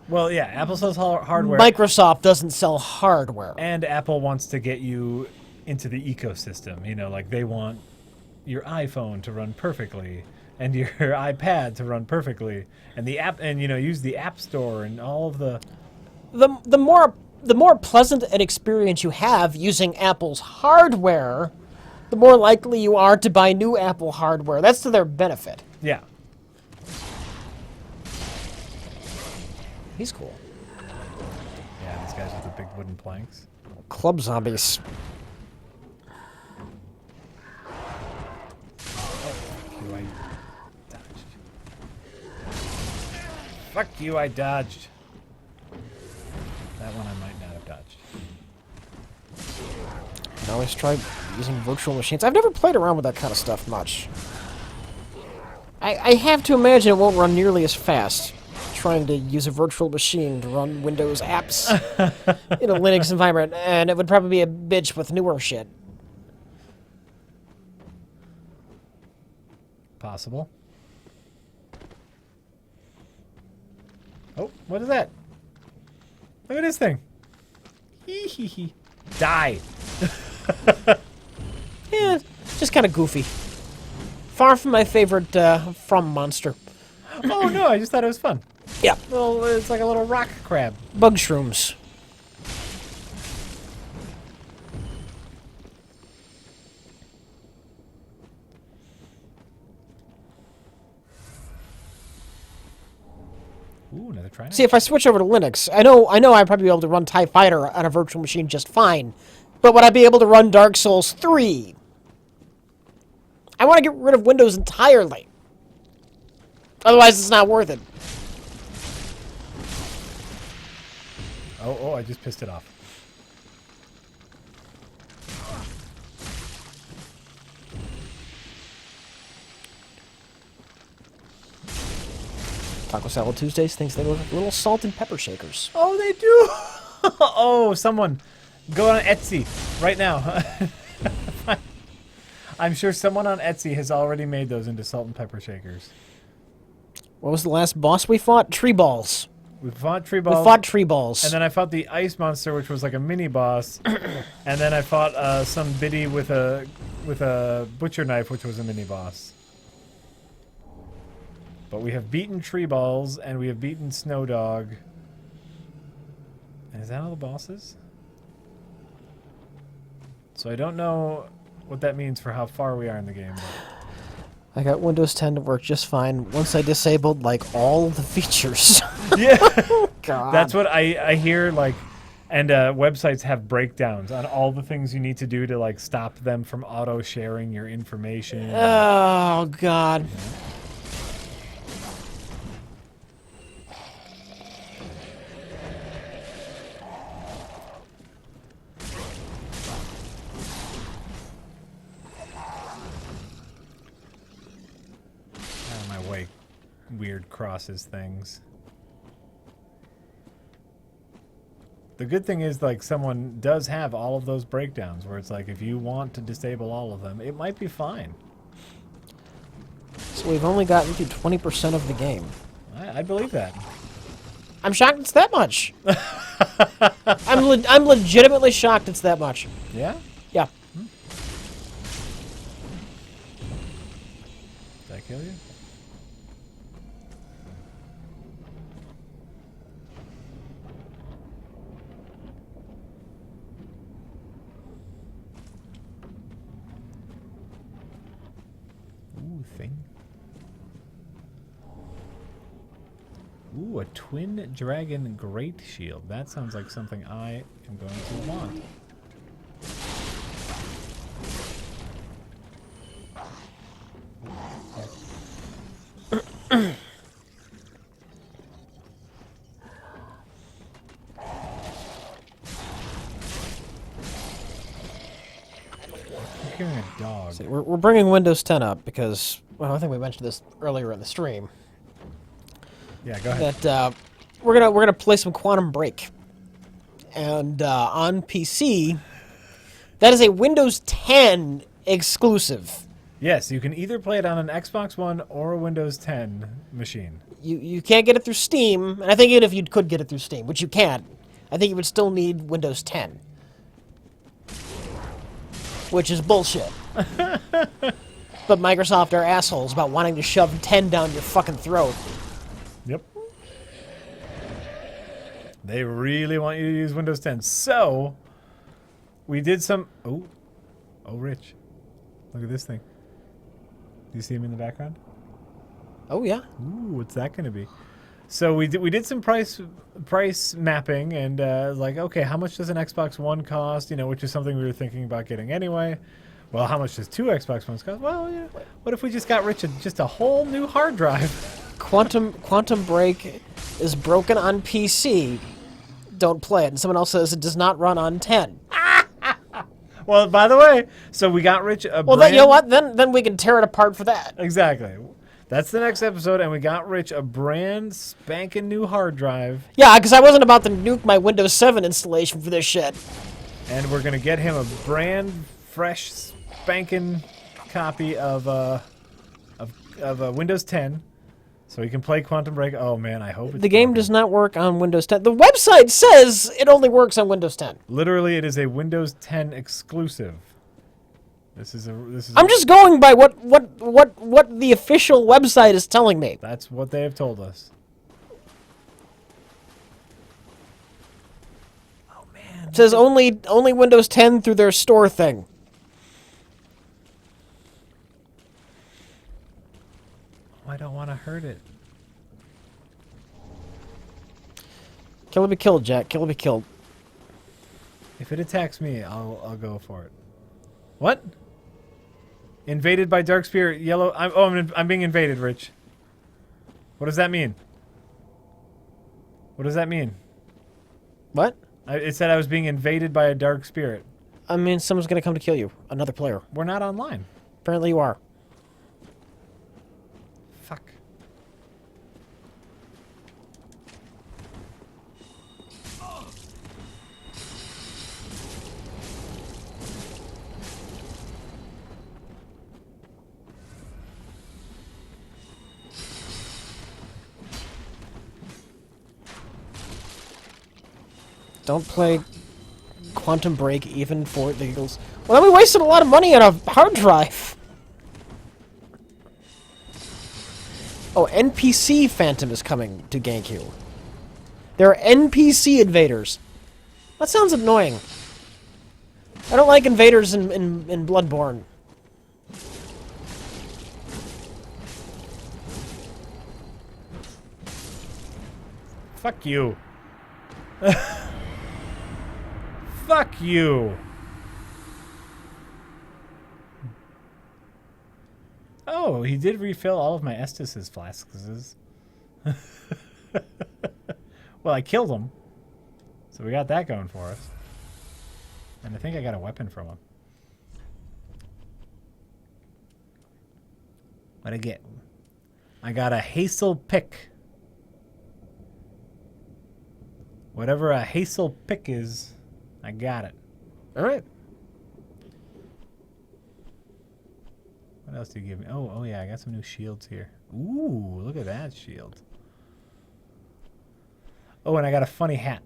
Well, yeah, Apple sells hardware. Microsoft doesn't sell hardware. And Apple wants to get you into the ecosystem. Like they want your iPhone to run perfectly and your iPad to run perfectly and the app and use the App Store and all of the more pleasant an experience you have using Apple's hardware, the more likely you are to buy new Apple hardware. That's to their benefit. Yeah. He's cool. Yeah, these guys with the big wooden planks. Club zombies. Fuck you, I dodged. That one I might not have dodged. I always try using virtual machines. I've never played around with that kind of stuff much. I have to imagine it won't run nearly as fast trying to use a virtual machine to run Windows apps in a Linux environment, and it would probably be a bitch with newer shit. possible. Oh, what is that? Look at this thing. Hee hee hee. Die. Yeah, just kind of goofy. Far from my favorite From monster. Oh no, I just thought it was fun. Yeah, Well, it's like a little rock crab. bug shrooms. Ooh, another try. See, if I switch over to Linux, I know I'd probably be able to run TIE Fighter on a virtual machine just fine. But would I be able to run Dark Souls 3? I want to get rid of Windows entirely. Otherwise, it's not worth it. Oh, I just pissed it off. Taco Salad Tuesdays thinks they look like little salt and pepper shakers. Oh, they do. Oh, someone go on Etsy right now. I'm sure someone on Etsy has already made those into salt and pepper shakers. What was the last boss we fought? Tree balls. We fought tree We balls. fought tree balls. And then I fought the ice monster, which was like a mini boss. And then I fought some biddy with a butcher knife, which was a mini boss. But we have beaten tree balls, and we have beaten Snow Dog. And is that all the bosses? So I don't know what that means for how far we are in the game. But I got Windows 10 to work just fine once I disabled like all the features. yeah, God. that's what I hear. Like, and websites have breakdowns on all the things you need to do to like stop them from auto sharing your information. Oh God. Out of my way, weird crosses things. The good thing is, like, someone does have all of those breakdowns where it's like, if you want to disable all of them, it might be fine. So we've only gotten through 20% of the game. I believe that. I'm shocked it's that much. I'm legitimately shocked it's that much. Yeah? Yeah. Did I kill you? Ooh, thing. Ooh, a twin dragon great shield. That sounds like something I am going to want. I'm hearing a dog. See, we're bringing Windows 10 up because, well, I think we mentioned this earlier in the stream. Yeah, go ahead. That we're gonna play some Quantum Break, and on PC, that is a Windows 10 exclusive. Yes, you can either play it on an Xbox One or a Windows 10 machine. You can't get it through Steam, and I think even if you could get it through Steam, which you can't, I think you would still need Windows 10, which is bullshit. But Microsoft are assholes about wanting to shove 10 down your fucking throat. Yep. They really want you to use Windows 10. So, we did some... Oh, Rich. Look at this thing. Do you see him in the background? Oh yeah. Ooh, what's that going to be? So we did some price mapping and like, okay, how much does an Xbox One cost? You know, which is something we were thinking about getting anyway. Well, how much does two Xbox Ones cost? Well, yeah, what if we just got Rich just a whole new hard drive? Quantum Break is broken on PC. Don't play it. And someone else says it does not run on 10. Well, by the way, so we got Rich a Well, then, you know what? Then we can tear it apart for that. Exactly. That's the next episode, and we got Rich a brand spanking new hard drive. Yeah, because I wasn't about to nuke my Windows 7 installation for this shit. And we're going to get him a brand fresh spanking copy of Windows 10, so we can play Quantum Break. Oh man, I hope it's The game broken. does not work on Windows 10. The website says it only works on Windows 10. Literally, it is a Windows 10 exclusive. This is. I'm just going by what the official website is telling me. That's what they have told us. Oh man. It says only Windows 10 through their store thing. Oh, I don't want to hurt it. Kill or be killed, Jack. Kill or be killed. If it attacks me, I'll go for it. What? Invaded by Dark Spirit Yellow. I'm being invaded, Rich. What does that mean? What does that mean? What? It said I was being invaded by a Dark Spirit. I mean, someone's going to come to kill you. Another player. We're not online. Apparently you are. Fuck. Don't play Quantum Break even for the Eagles. Well, then we wasted a lot of money on a hard drive. Oh, NPC Phantom is coming to gank you. There are NPC invaders. That sounds annoying. I don't like invaders in Bloodborne. Fuck you. Fuck you. Oh, he did refill all of my Estus's flasks. Well, I killed him. So we got that going for us. And I think I got a weapon from him. What'd I get? I got a Hazel pick. Whatever a Hazel pick is, I got it. All right. What else did you give me? Oh yeah, I got some new shields here. Ooh, look at that shield. Oh, and I got a funny hat.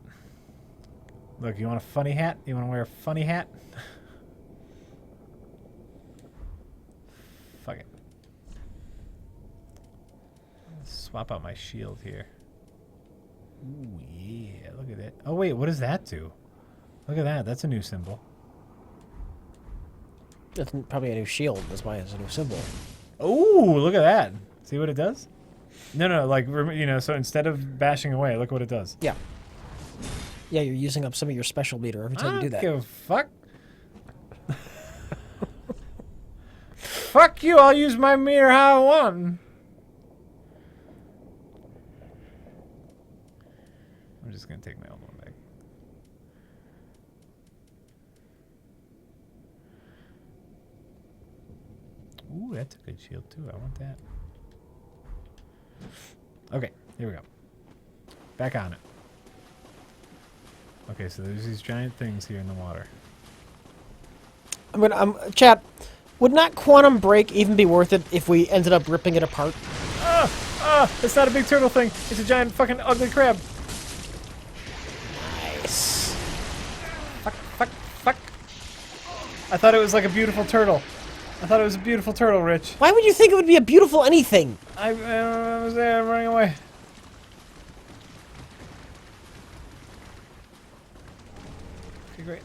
Look, you want a funny hat? You want to wear a funny hat? Fuck it. Let's swap out my shield here. Ooh, yeah, look at that. Oh, wait, what does that do? Look at that. That's a new symbol. That's probably a new shield. That's why it's a new symbol. Oh, look at that. See what it does? No, like, you know, so instead of bashing away, look what it does. Yeah. Yeah, you're using up some of your special meter every time you do that. I don't give a fuck. Fuck you, I'll use my meter how I want. I'm just going to take my old one back. Ooh, that's a good shield too. I want that. Okay, here we go. Back on it. Okay, so there's these giant things here in the water. I mean, chat, would not Quantum Break even be worth it if we ended up ripping it apart? It's not a big turtle thing. It's a giant fucking ugly crab. Nice. Fuck. I thought it was like a beautiful turtle. I thought it was a beautiful turtle, Rich. Why would you think it would be a beautiful anything? I was there. I'm running away. Okay, great.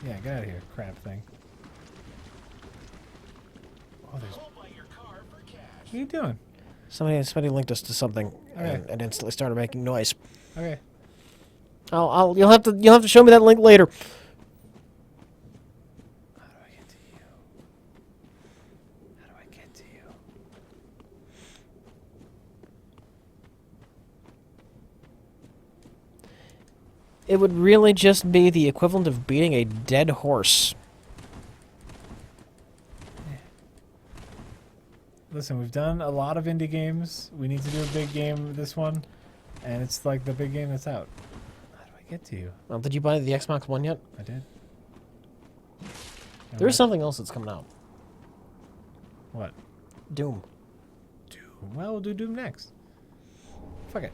Yeah, get out of here, crab thing. Oh, there's... What are you doing? Somebody linked us to something Okay. and instantly started making noise. Okay. You'll have to show me that link later. How do I get to you? How do I get to you? It would really just be the equivalent of beating a dead horse. Listen, we've done a lot of indie games. We need to do a big game this one. And it's like the big game that's out. How do I get to you? Well, did you buy the Xbox One yet? I did. There's something else that's coming out. What? Doom. Doom. Well, we'll do Doom next. Fuck it.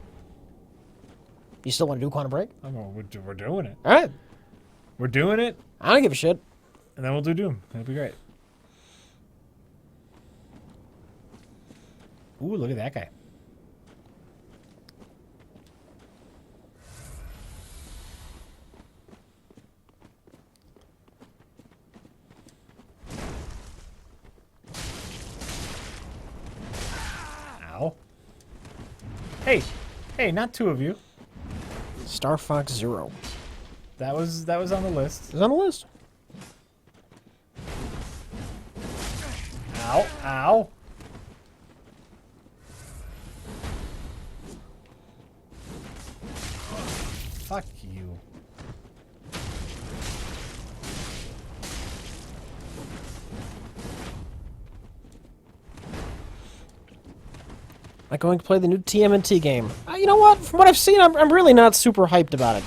You still want to do Quantum Break? We're doing it. All right. We're doing it, I don't give a shit. and then we'll do Doom. That'll be great. Ooh, look at that guy. Ow. Hey, not two of you. Star Fox Zero. That was on the list. It's on the list. Ow, ow. Fuck you. I'm going to play the new TMNT game. You know what? From what I've seen, I'm really not super hyped about it.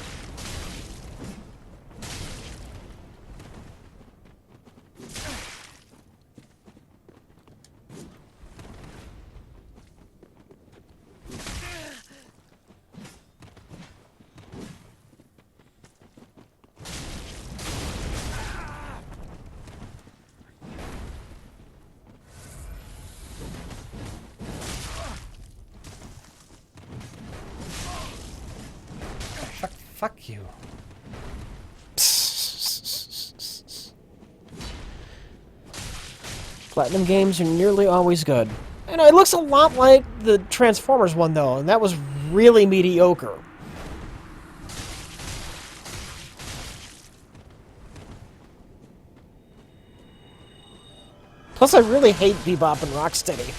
Fuck you. Platinum games are nearly always good. And it looks a lot like the Transformers one, though, and that was really mediocre. Plus, I really hate Bebop and Rocksteady.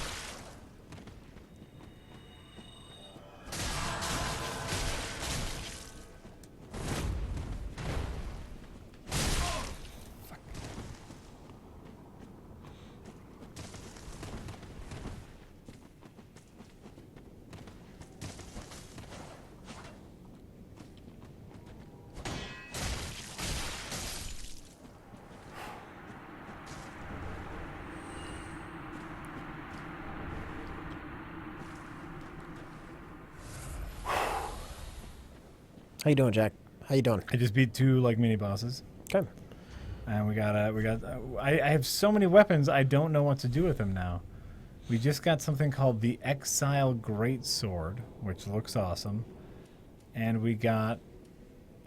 How you doing, Jack? How you doing? I just beat two like mini bosses, Okay. and we got. I have so many weapons. I don't know what to do with them now. We just got something called the Exile Greatsword, which looks awesome, and we got.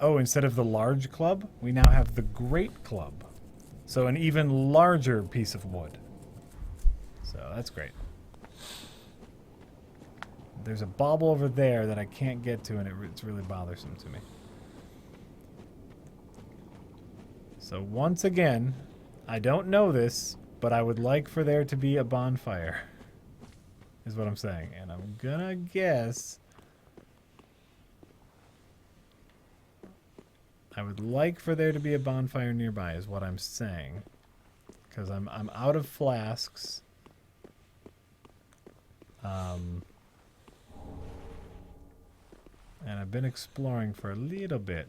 Oh, instead of the large club, we now have the Great Club, so an even larger piece of wood. So that's great. There's a bauble over there that I can't get to, and it's really bothersome to me. So once again, I don't know this, but I would like for there to be a bonfire, is what I'm saying. And I'm gonna guess... I would like for there to be a bonfire nearby, is what I'm saying. Because I'm out of flasks. And I've been exploring for a little bit.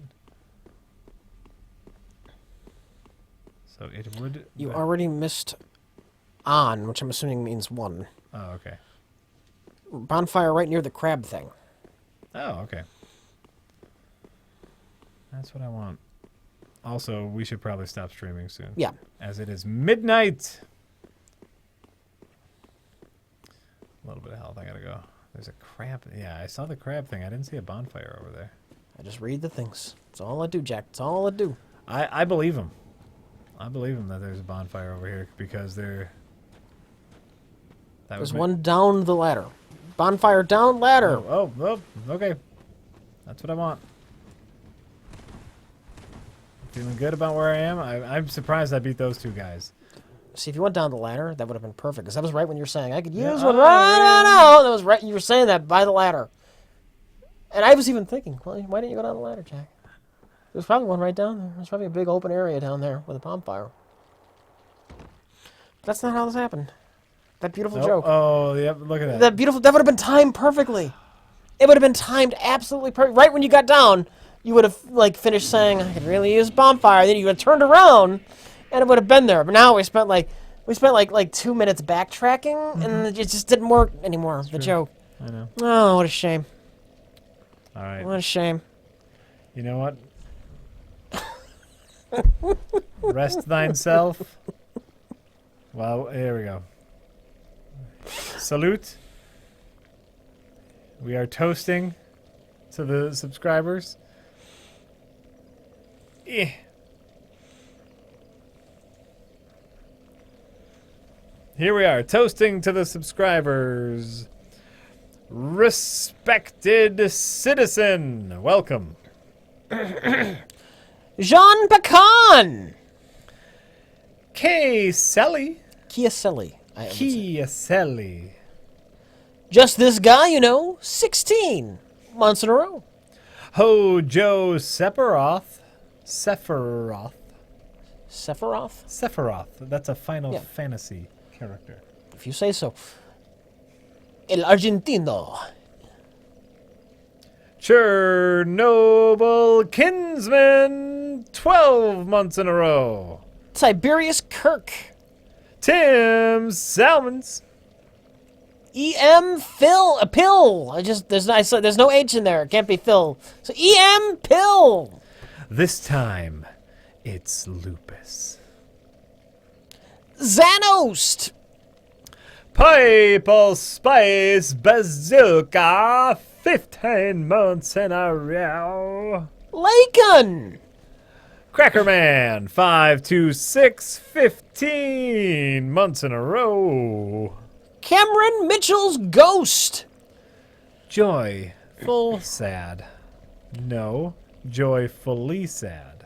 So it would... You already missed on, which I'm assuming means one. Oh, okay. Bonfire right near the crab thing. Oh, okay. That's what I want. Also, we should probably stop streaming soon. Yeah. As it is midnight! A little bit of health, I gotta go. There's a crab. Yeah, I saw the crab thing. I didn't see a bonfire over there. I just read the things. That's all I do, Jack. That's all I do. I believe him. I believe him that there's a bonfire over here because there... There's one down the ladder. Bonfire down ladder. Oh, okay. That's what I want. Feeling good about where I am. I'm surprised I beat those two guys. See, if you went down the ladder, that would have been perfect. Because that was right when you were saying, I could use one right now. That was right. You were saying that by the ladder. And I was even thinking, well, why didn't you go down the ladder, Jack? There's probably one right down there. There's probably a big open area down there with a bonfire. But that's not how this happened. That beautiful joke. Oh, yep, look at that. That would have been timed perfectly. It would have been timed absolutely perfect. Right when you got down, you would have like finished saying, I could really use bonfire. Then you would have turned around, and and it would have been there. But now we spent like 2 minutes backtracking, and it just didn't work anymore. The joke. I know. Oh, what a shame. All right. What a shame. You know what? Rest thine self. Well, here we go. Salute. We are toasting to the subscribers. Eh. Here we are, toasting to the subscribers. Respected citizen, welcome. Jean Pacan! K. Selly. Chiaselli. I would say. Chiaselli. Just this guy, 16 months in a row. Hojo Sephiroth. Sephiroth. Sephiroth? That's a Final Yeah. Fantasy character. If you say so. El Argentino. Chernobyl Kinsman. 12 months in a row. Tiberius Kirk. Tim Salmons. E.M. Phil. A pill. There's no H in there. It can't be Phil. So E.M. Pill. This time, it's lupus. Zanost. Purple Spice Bazooka. 15 months in a row. Laken. Crackerman. 526. 15 months in a row. Cameron Mitchell's Ghost. Joyful sad. No, joyfully sad.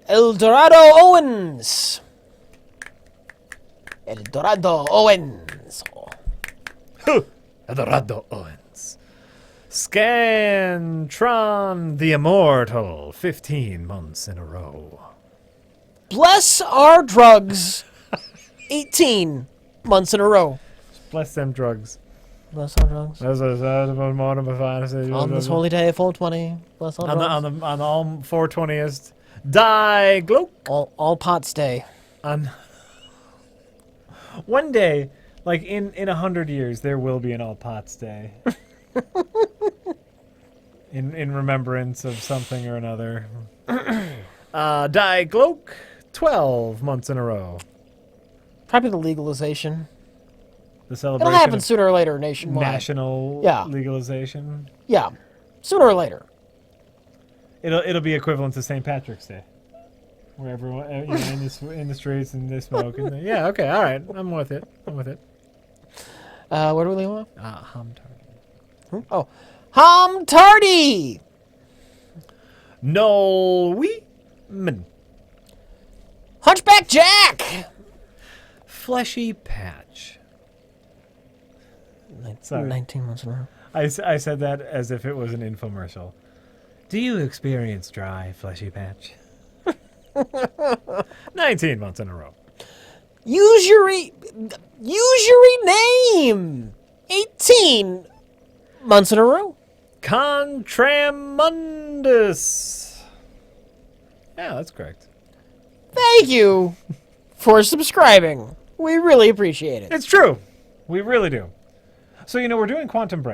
Eldorado Owens. Eldorado Owens. Eldorado Owens. Scantron the Immortal. 15 months in a row. Bless our drugs. 18 months in a row. Bless them drugs. Bless our drugs. On On this holy day, 420. Bless our drugs. on all 420th. Die Gloak. All pots day. On one day, like in 100 years, there will be an All Pots Day. in remembrance of something or another. Die Gloak. 12 months in a row. Probably the legalization. The celebration It'll happen of sooner or later nationwide. national Yeah. legalization. Yeah. Sooner or later. It'll be equivalent to St. Patrick's Day, where everyone in the streets and they smoke. And yeah, okay, all right, I'm with it. Where do we leave off? Hum tardy. Oh. Hom Tardy! No Weeman. Hunchback Jack! Fleshy Patch. Sorry. 19 months in a row. I said that as if it was an infomercial. Do you experience dry, fleshy patch? 19 months in a row. Use your name! 18 months in a row. Contramundus. Yeah, that's correct. Thank you for subscribing. We really appreciate it. It's true. We really do. So, we're doing Quantum Break.